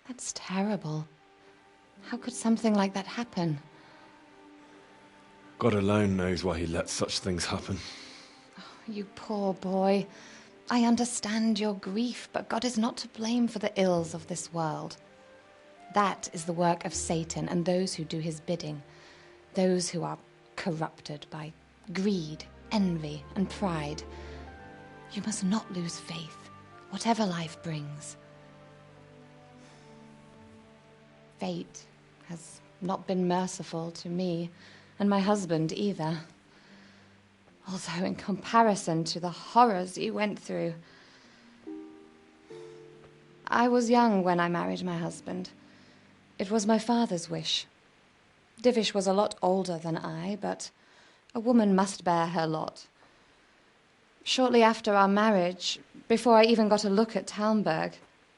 That's terrible. How could something like that happen? God alone knows why he lets such things happen. You poor boy. I understand your grief, but God is not to blame for the ills of this world. That is the work of Satan and those who do his bidding, those who are corrupted by greed, envy, and pride. You must not lose faith, whatever life brings. Fate has not been merciful to me, and my husband either. Although in comparison to the horrors you went through. I was young when I married my husband. It was my father's wish. Divish was a lot older than I, but a woman must bear her lot. Shortly after our marriage, before I even got a look at Talmberg,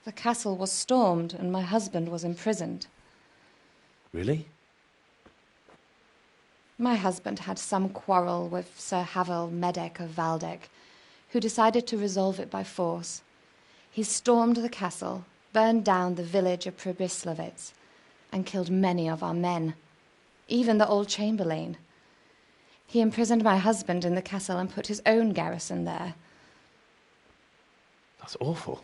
the castle was stormed and my husband was imprisoned. Really? My husband had some quarrel with Sir Havel Medek of Valdek, who decided to resolve it by force. He stormed the castle, burned down the village of Pribyslavitz, and killed many of our men, even the old chamberlain. He imprisoned my husband in the castle and put his own garrison there. That's awful.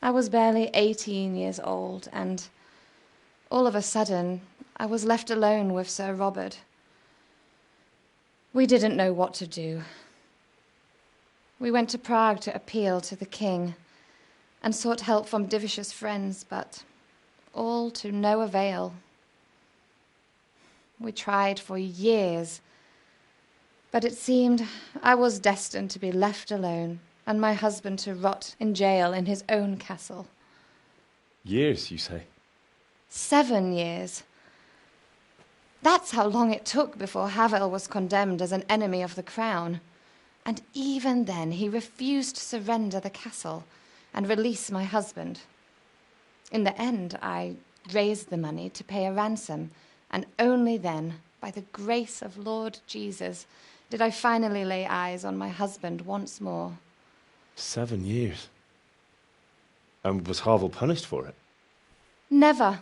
I was barely 18 years old, and all of a sudden, I was left alone with Sir Robert. We didn't know what to do. We went to Prague to appeal to the king and sought help from Divish's friends, but all to no avail. We tried for years, but it seemed I was destined to be left alone and my husband to rot in jail in his own castle. Years, you say? 7 years. That's how long it took before Havel was condemned as an enemy of the crown. And even then he refused to surrender the castle and release my husband. In the end, I raised the money to pay a ransom, and only then, by the grace of Lord Jesus, did I finally lay eyes on my husband once more. 7 years? And was Havel punished for it? Never.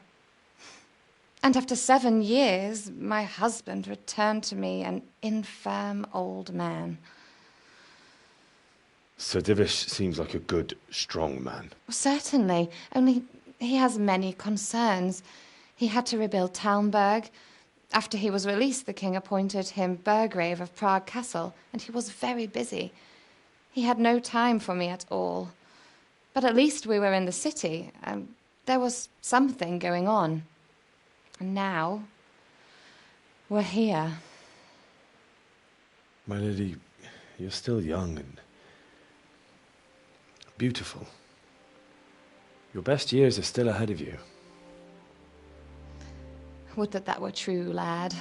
And after 7 years, my husband returned to me an infirm old man. Sir Divish seems like a good, strong man. Certainly, only he has many concerns. He had to rebuild Talmberg. After he was released, the king appointed him Burgrave of Prague Castle, and he was very busy. He had no time for me at all. But at least we were in the city, and there was something going on. And now, we're here. My lady, you're still young and beautiful. Your best years are still ahead of you. Would that were true, lad.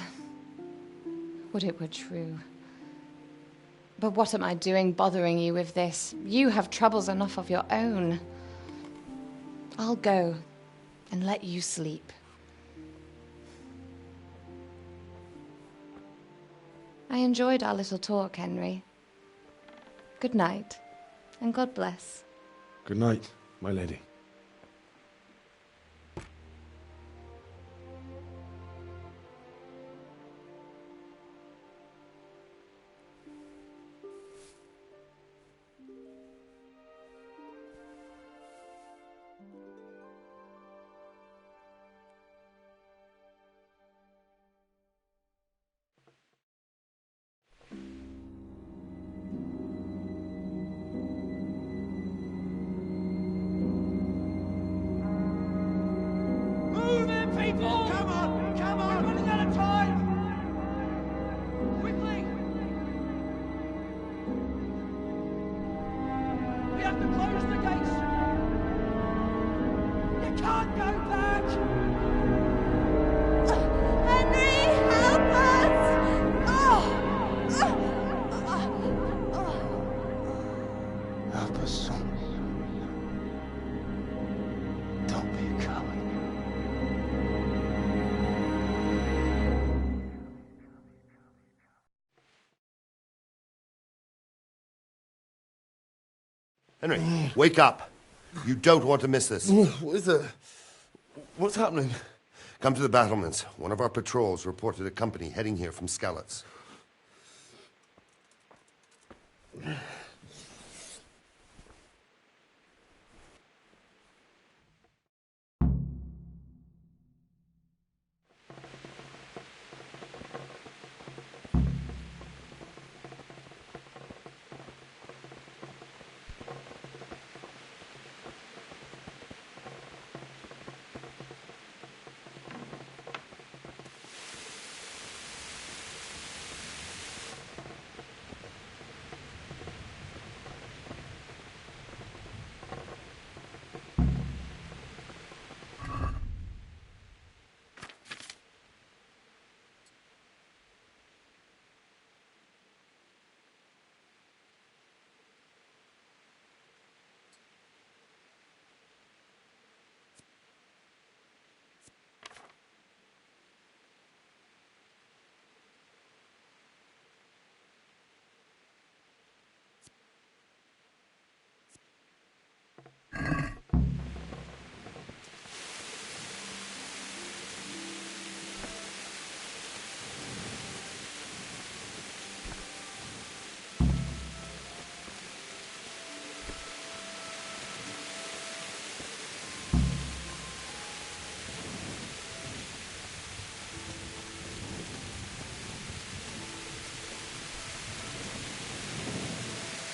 Would it were true. But what am I doing bothering you with this? You have troubles enough of your own. I'll go and let you sleep. I enjoyed our little talk, Henry. Good night, and God bless. Good night, my lady. People! Come on! Come on! We're running out of time! Quickly! We have to close the gates! You can't go back! Henry, help us! Help us, son. Don't be a coward. Henry, wake up. You don't want to miss this. What is it? What's happening? Come to the battlements. One of our patrols reported a company heading here from Skalitz.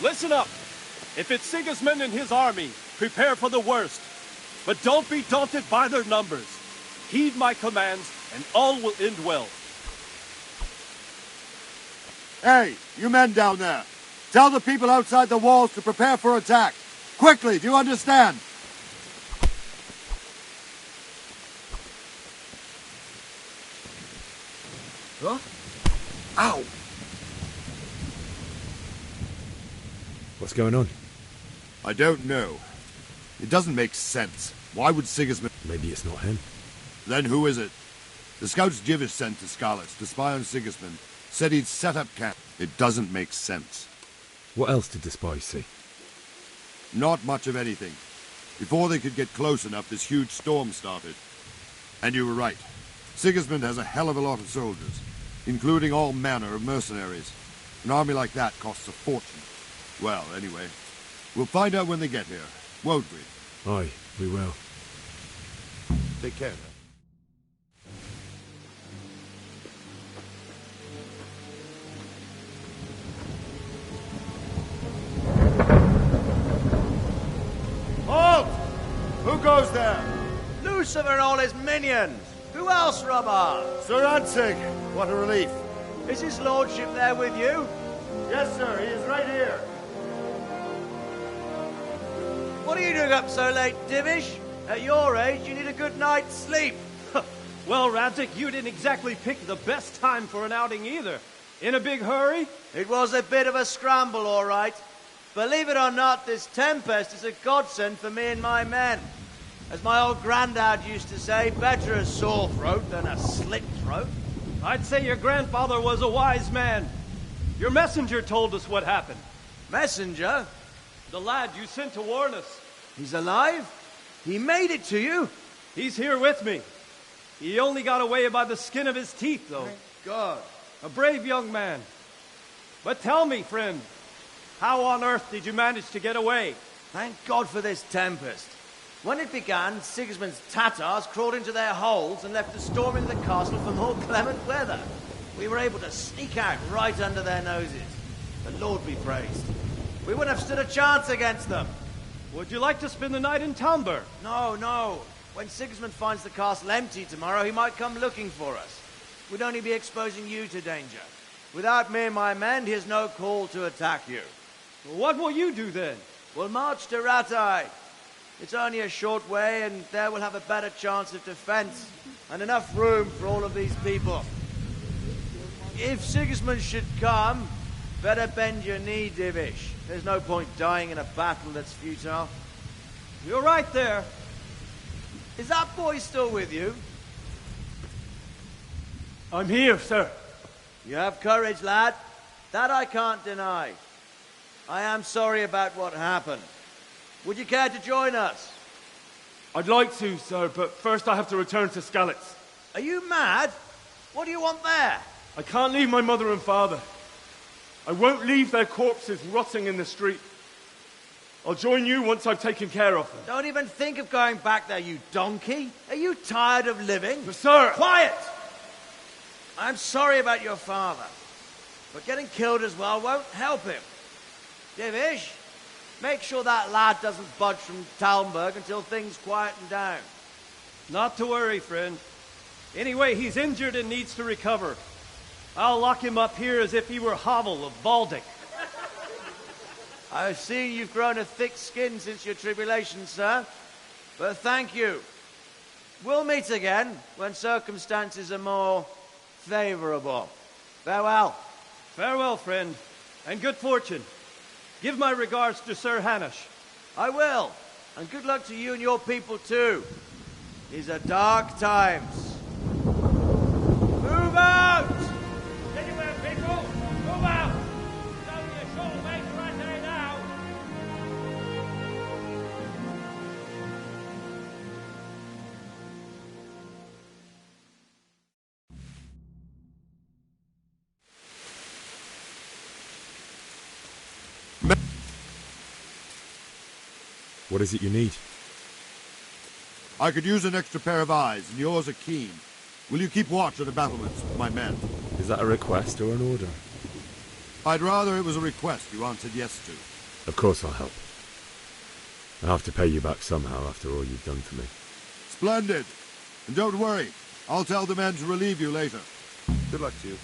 Listen up! If it's Sigismund and his army, prepare for the worst. But don't be daunted by their numbers. Heed my commands, and all will end well. Hey, you men down there. Tell the people outside the walls to prepare for attack. Quickly, do you understand? Huh? Ow! What's going on? I don't know. It doesn't make sense. Why would Sigismund... Maybe it's not him. Then who is it? The scouts Jivish sent to Skalitz to spy on Sigismund said he'd set up camp. It doesn't make sense. What else did the spies see? Not much of anything. Before they could get close enough, this huge storm started. And you were right. Sigismund has a hell of a lot of soldiers, including all manner of mercenaries. An army like that costs a fortune. Well, anyway, we'll find out when they get here, won't we? Aye, we will. Take care now. Halt! Who goes there? Lucifer and all his minions. Who else, Robert? Sir Ansig. What a relief. Is his lordship there with you? Yes, sir. He is right here. What are you doing up so late, Divish? At your age, you need a good night's sleep. Well, Radzik, you didn't exactly pick the best time for an outing either. In a big hurry? It was a bit of a scramble, all right. Believe it or not, this tempest is a godsend for me and my men. As my old granddad used to say, better a sore throat than a slit throat. I'd say your grandfather was a wise man. Your messenger told us what happened. Messenger? The lad you sent to warn us. He's alive? He made it to you? He's here with me. He only got away by the skin of his teeth, though. Thank God. A brave young man. But tell me, friend, how on earth did you manage to get away? Thank God for this tempest. When it began, Sigismund's Tatars crawled into their holes and left a storm into the castle for more clement weather. We were able to sneak out right under their noses. The Lord be praised. We wouldn't have stood a chance against them. Would you like to spend the night in Talmberg? No, no. When Sigismund finds the castle empty tomorrow, he might come looking for us. We'd only be exposing you to danger. Without me and my men, he has no call to attack you. Well, what will you do then? We'll march to Ratai. It's only a short way, and there we'll have a better chance of defense and enough room for all of these people. If Sigismund should come, better bend your knee, Divish. There's no point dying in a battle that's futile. You're right there. Is that boy still with you? I'm here, sir. You have courage, lad. That I can't deny. I am sorry about what happened. Would you care to join us? I'd like to, sir, but first I have to return to Skalitz. Are you mad? What do you want there? I can't leave my mother and father. I won't leave their corpses rotting in the street. I'll join you once I've taken care of them. Don't even think of going back there, you donkey. Are you tired of living? But, sir... Quiet! I'm sorry about your father, but getting killed as well won't help him. Divish, make sure that lad doesn't budge from Talmberg until things quieten down. Not to worry, friend. Anyway, he's injured and needs to recover. I'll lock him up here as if he were Havel of Baldic. I've seen you've grown a thick skin since your tribulation, sir. But thank you. We'll meet again when circumstances are more favorable. Farewell. Farewell, friend, and good fortune. Give my regards to Sir Hanush. I will. And good luck to you and your people, too. These are dark times. Move out! Anywhere, people! Move out! It's only a short way to Rattay now! What is it you need? I could use an extra pair of eyes, and yours are keen. Will you keep watch at the battlements with my men? Is that a request or an order? I'd rather it was a request you answered yes to. Of course I'll help. I have to pay you back somehow after all you've done for me. Splendid! And don't worry, I'll tell the men to relieve you later. Good luck to you.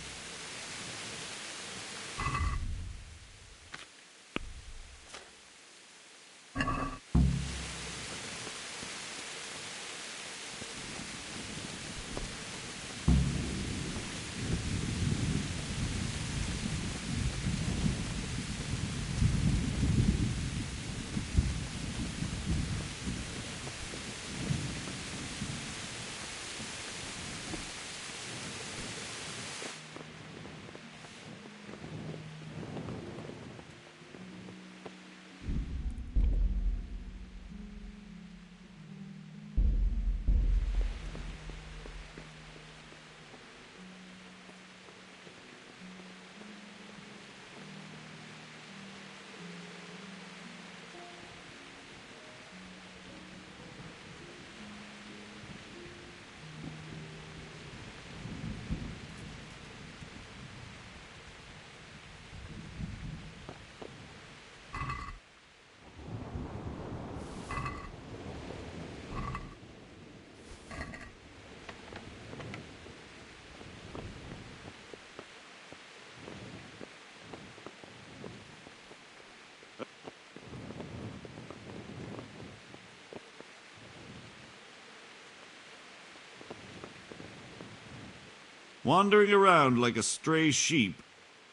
Wandering around like a stray sheep.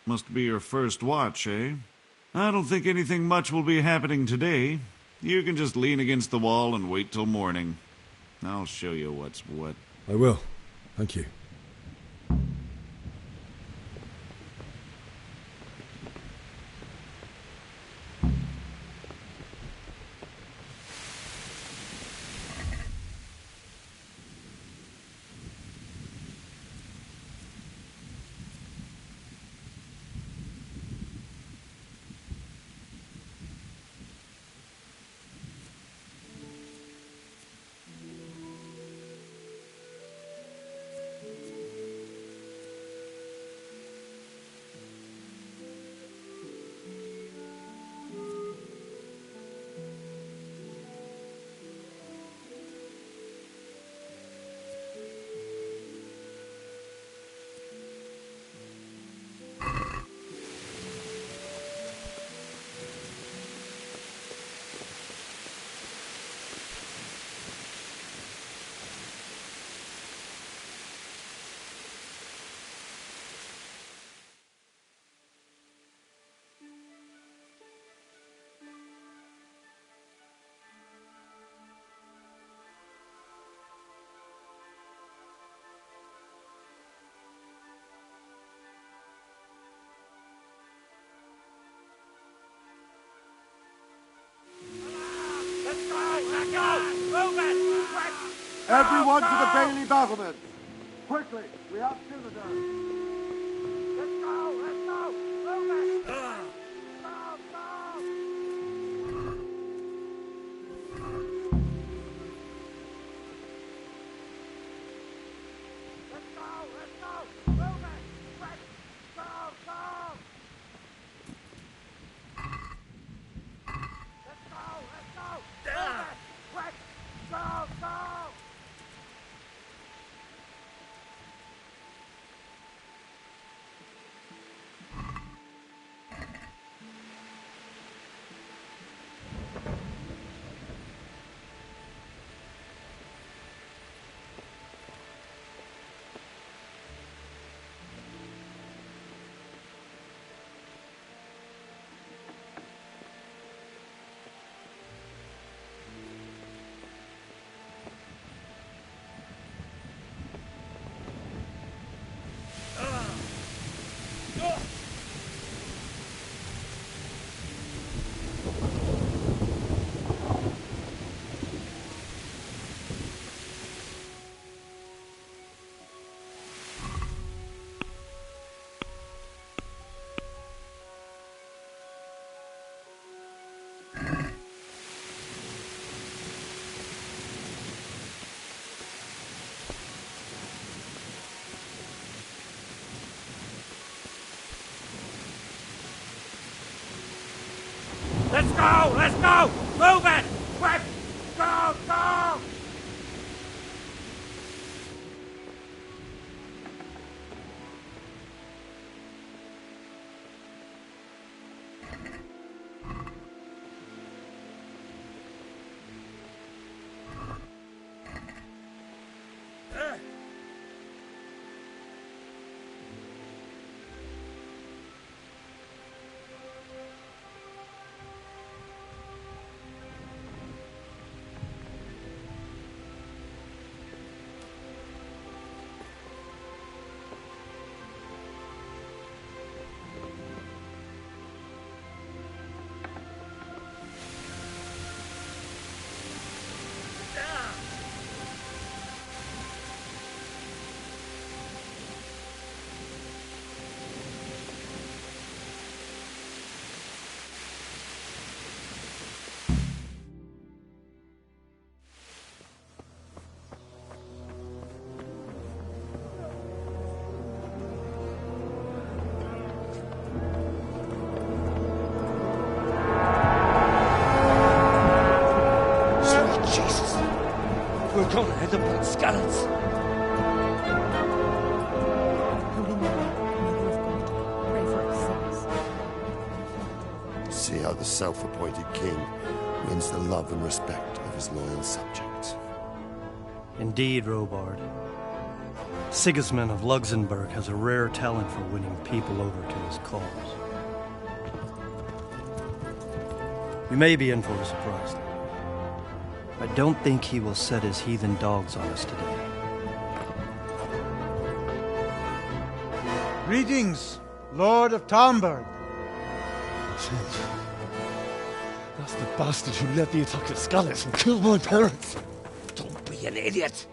Must be your first watch, eh? I don't think anything much will be happening today. You can just lean against the wall and wait till morning. I'll show you what's what. I will. Thank you. Everyone to the Bailey battlement! Quickly, we have visitors! Let's go! Let's go! Move it! Quick! Go! Go! We're gonna end up like scallops. Holy Mary, Mother of God, pray for us sinners. See how the self-appointed king wins the love and respect of his loyal subjects. Indeed, Robard. Sigismund of Luxembourg has a rare talent for winning people over to his cause. You may be in for a surprise, though. I don't think he will set his heathen dogs on us today. Greetings, Lord of Talmberg. That's the bastard who led the attack at Scallops and killed my parents. Don't be an idiot.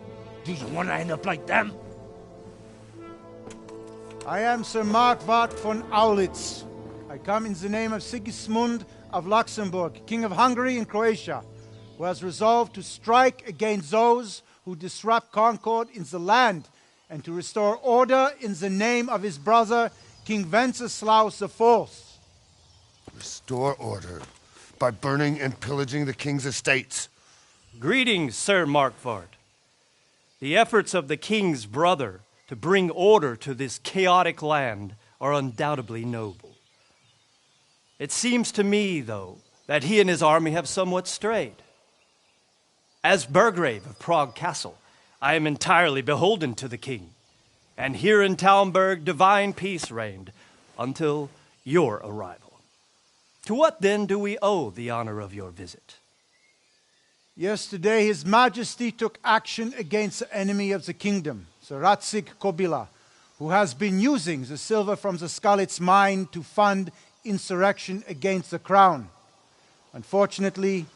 Do you want to end up like them? I am Sir Markwart von Aulitz. I come in the name of Sigismund of Luxembourg, King of Hungary and Croatia, who has resolved to strike against those who disrupt concord in the land and to restore order in the name of his brother, King Wenceslaus IV. Restore order by burning and pillaging the king's estates. Greetings, Sir Markwart. The efforts of the king's brother to bring order to this chaotic land are undoubtedly noble. It seems to me, though, that he and his army have somewhat strayed. As Burgrave of Prague Castle, I am entirely beholden to the king, and here in Talmberg divine peace reigned until your arrival. To what then do we owe the honor of your visit? Yesterday, His Majesty took action against the enemy of the kingdom, Sir Ratsig Kobila, who has been using the silver from the Skalitz mine to fund insurrection against the crown. Unfortunately,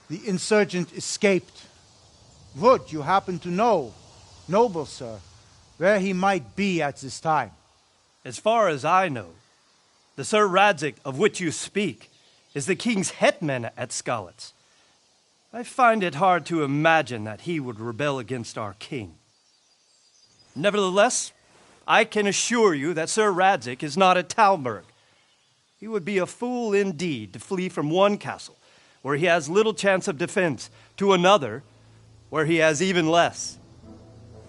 the insurgent escaped. Would you happen to know, noble sir, where he might be at this time? As far as I know, the Sir Radzig of which you speak is the king's hetman at Skalitz. I find it hard to imagine that he would rebel against our king. Nevertheless, I can assure you that Sir Radzig is not at Talmberg. He would be a fool indeed to flee from one castle, where he has little chance of defense, to another, where he has even less.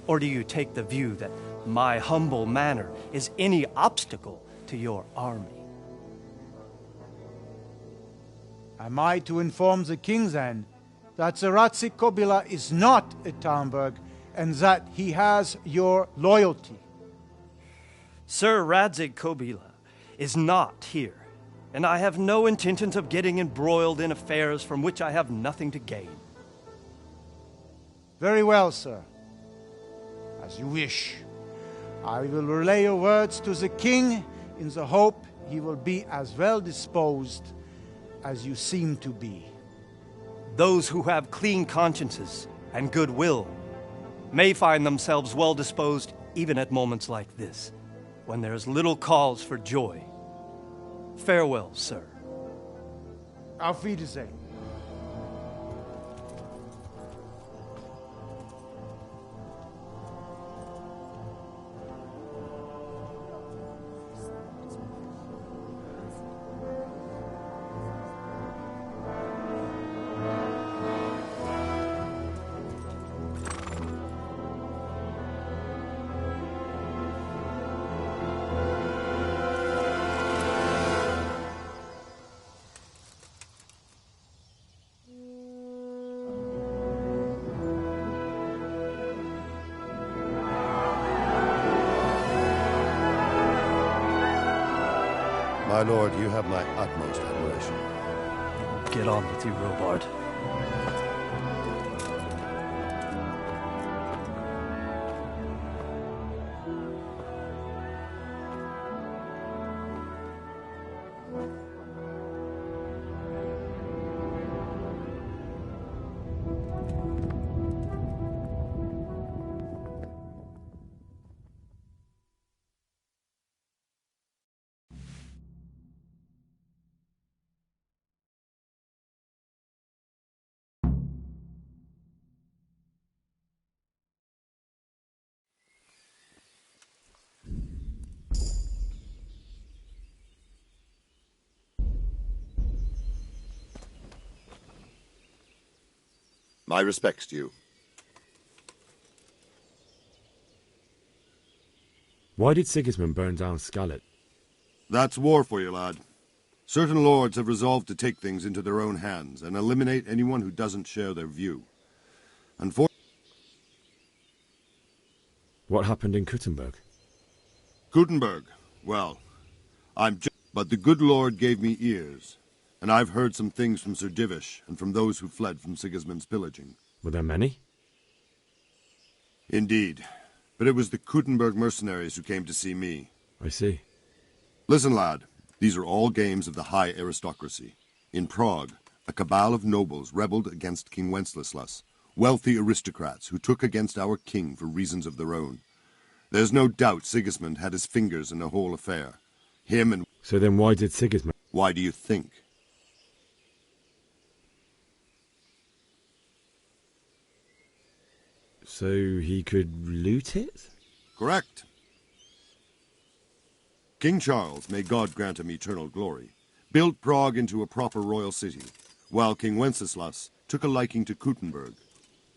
Or do you take the view that my humble manner is any obstacle to your army? Am I to inform the king then that Sir Radzig Kobyla is not at Talmberg and that he has your loyalty? Sir Radzig Kobyla is not here, and I have no intentions of getting embroiled in affairs from which I have nothing to gain. Very well, sir. As you wish. I will relay your words to the king in the hope he will be as well disposed as you seem to be. Those who have clean consciences and goodwill may find themselves well disposed even at moments like this, when there is little cause for joy. Farewell, sir. Auf Wiedersehen. My lord, you have my utmost admiration. Get on with you, Robard. My respects to you. Why did Sigismund burn down Skalitz? That's war for you, lad. Certain lords have resolved to take things into their own hands and eliminate anyone who doesn't share their view. What happened in Kuttenberg? Kuttenberg? Well, but the good Lord gave me ears, and I've heard some things from Sir Divish and from those who fled from Sigismund's pillaging. Were there many? Indeed. But it was the Kuttenberg mercenaries who came to see me. I see. Listen, lad. These are all games of the high aristocracy. In Prague, a cabal of nobles rebelled against King Wenceslas, wealthy aristocrats who took against our king for reasons of their own. There's no doubt Sigismund had his fingers in the whole affair. Him and... So then why did Sigismund... Why do you think? So he could loot it? Correct. King Charles, may God grant him eternal glory, built Prague into a proper royal city, while King Wenceslas took a liking to Kuttenberg.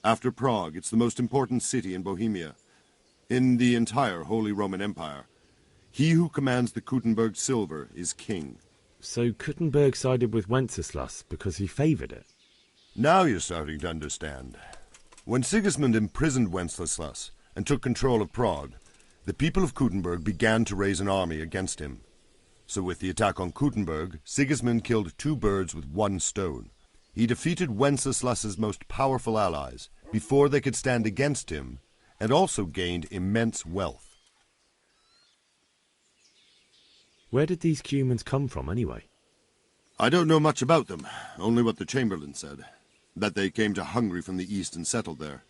After Prague, it's the most important city in Bohemia, in the entire Holy Roman Empire. He who commands the Kuttenberg silver is king. So Kuttenberg sided with Wenceslas because he favoured it? Now you're starting to understand. When Sigismund imprisoned Wenceslas and took control of Prague, the people of Kuttenberg began to raise an army against him. So with the attack on Kuttenberg, Sigismund killed two birds with one stone. He defeated Wenceslas's most powerful allies before they could stand against him, and also gained immense wealth. Where did these Cumans come from, anyway? I don't know much about them, only what the Chamberlain said. That they came to Hungary from the east and settled there.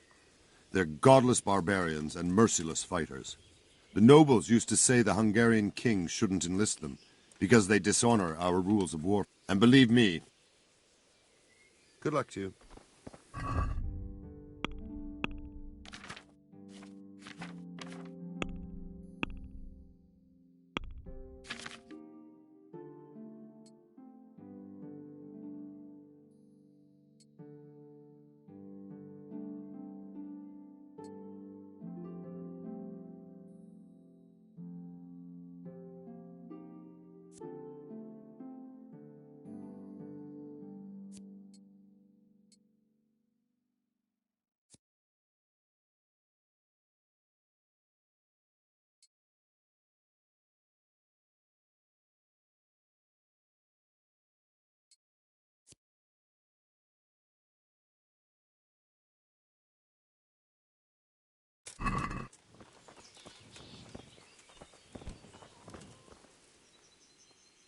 They're godless barbarians and merciless fighters. The nobles used to say the Hungarian king shouldn't enlist them, because they dishonor our rules of war. And believe me, good luck to you.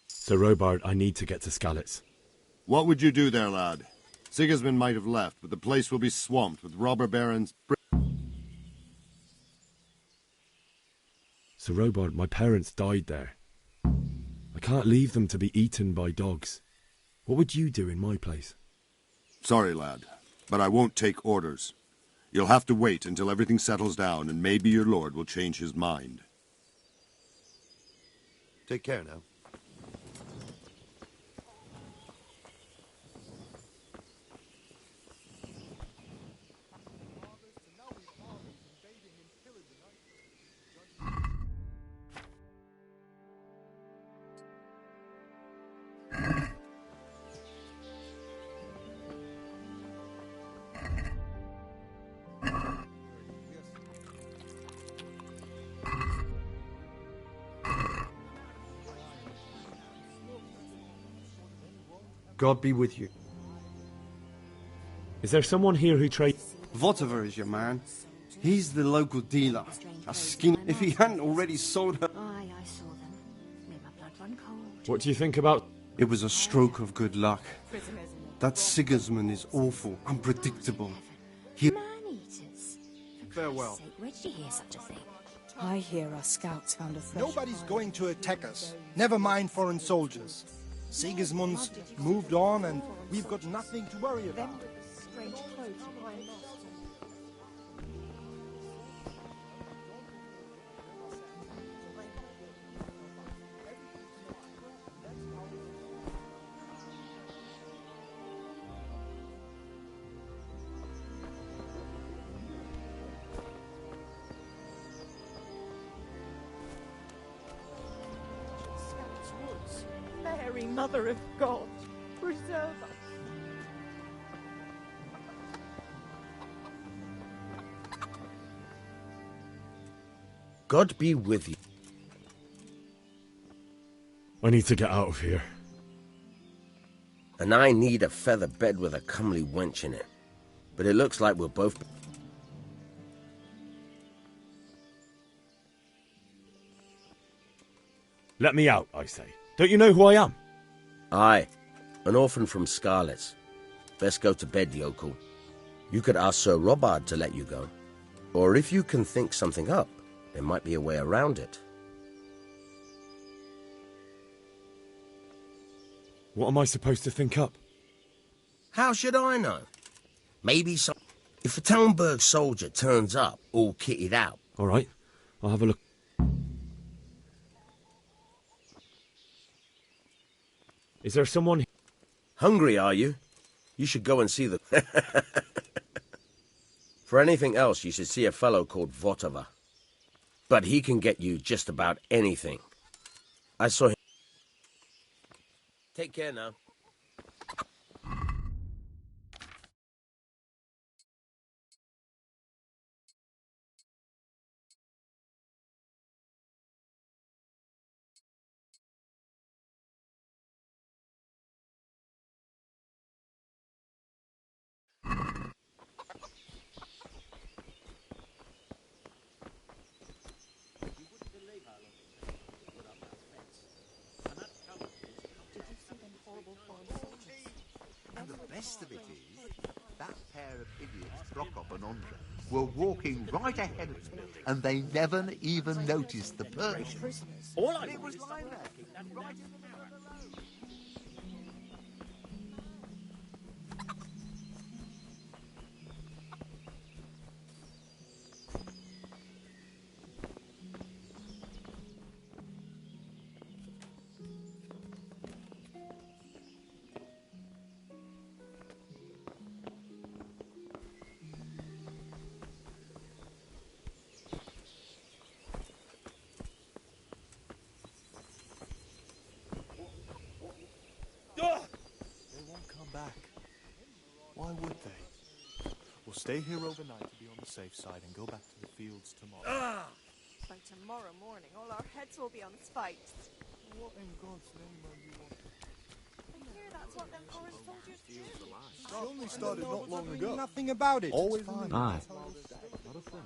Sir Robard, I need to get to Skalitz. What would you do there, lad? Sigismund might have left, but the place will be swamped with robber barons. Sir Robard, my parents died there. I can't leave them to be eaten by dogs. What would you do in my place? Sorry, lad, but I won't take orders. You'll have to wait until everything settles down, and maybe your lord will change his mind. Take care now. God be with you. Is there someone here who trades? Whatever is your man. He's the local dealer. A skin. If he hadn't already sold her. Aye, I saw them. Made my blood run cold. What do you think about? It was a stroke of good luck. That Sigismund is awful, unpredictable. He. Man-eaters. Farewell. Where did you hear such a thing? I hear our scouts found a fresh... Nobody's going to attack us. Never mind foreign soldiers. Sigismund's moved on, and we've got nothing to worry about. Strange clothes behind us. Mary, Mother of God, preserve us. God be with you. I need to get out of here. And I need a feather bed with a comely wench in it. But it looks like we'll both... Let me out, I say. Don't you know who I am? Aye, an orphan from Skalitz. Best go to bed, yokel. You could ask Sir Robard to let you go. Or if you can think something up, there might be a way around it. What am I supposed to think up? How should I know? Maybe some... If a Talmberg soldier turns up, all kitted out... All right, I'll have a look. Is there someone... Hungry, are you? You should go and see the... For anything else, you should see a fellow called Votava. But he can get you just about anything. I saw him... Take care now. And the best of it is, Prokop and Andre were walking right ahead of them, and they never even noticed the Persians. All I It was lying there, right in the middle of the road. They won't come back. Why would they? We'll stay here overnight to be on the safe side and go back to the fields tomorrow. By tomorrow morning, all our heads will be on spikes. What in God's name are you on? I hear that's what them foreign soldiers do. She only started not long ago. Nothing about it. Always It's fine. Aye. Not a thing.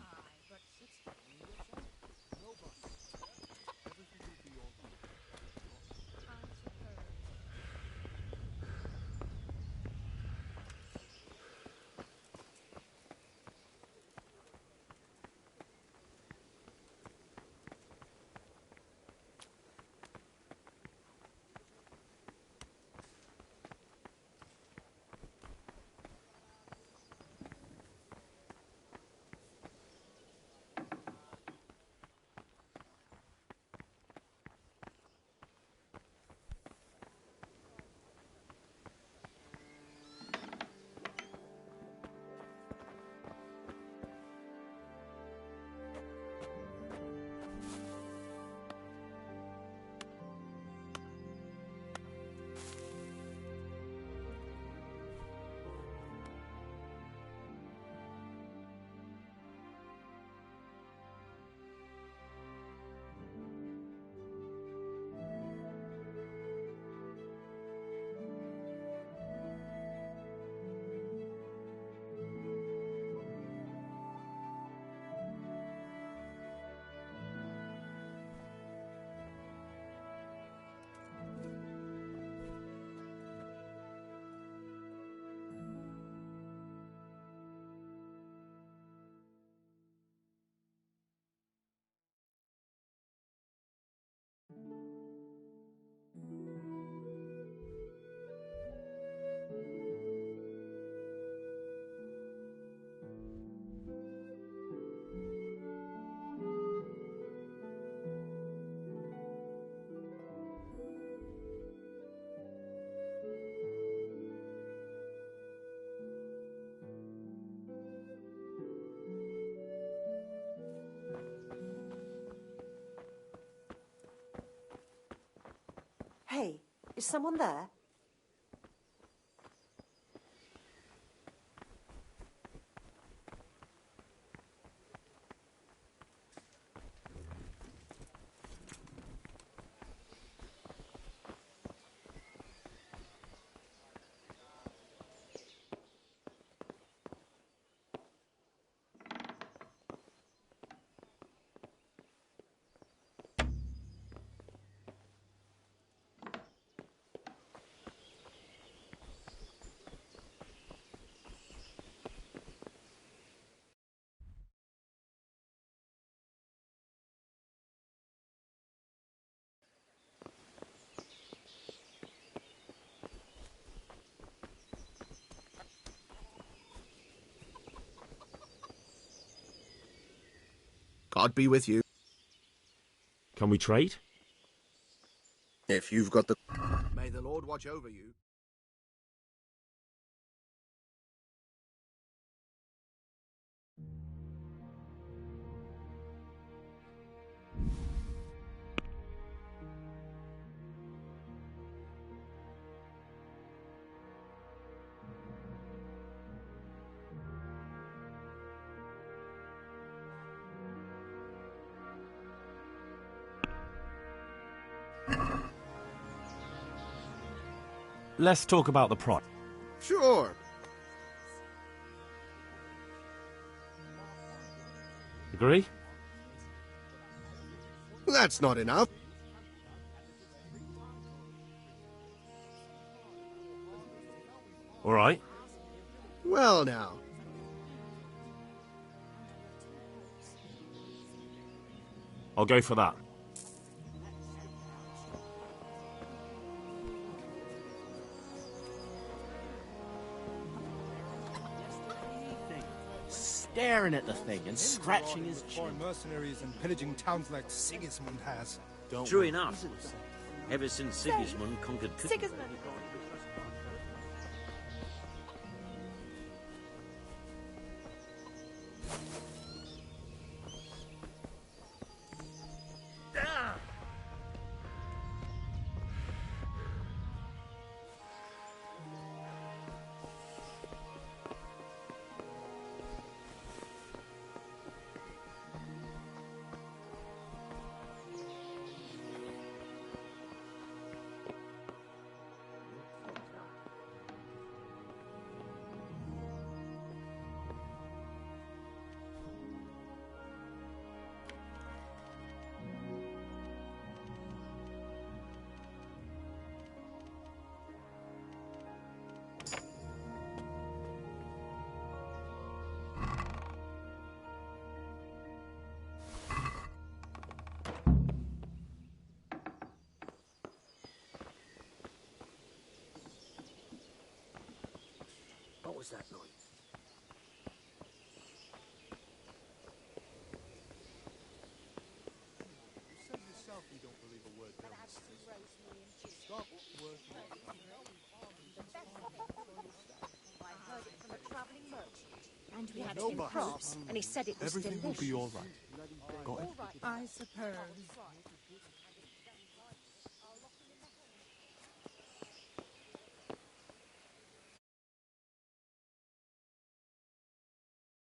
Hey, is someone there? God be with you. Can we trade? If you've got the... May the Lord watch over you. Let's talk about the price. Sure. Agree? That's not enough. All right. Well now. I'll go for that. Staring at the thing and scratching his chin. Foreign mercenaries and pillaging towns like Sigismund has. True enough. Ever since Sigismund conquered... Sigismund! What was that noise? You said yourself you don't believe a word Bill says. Stop working. I heard it from a travelling merchant. And we had No him buts. cross, and he said it was Everything will delicious. be all right. Got it? I suppose.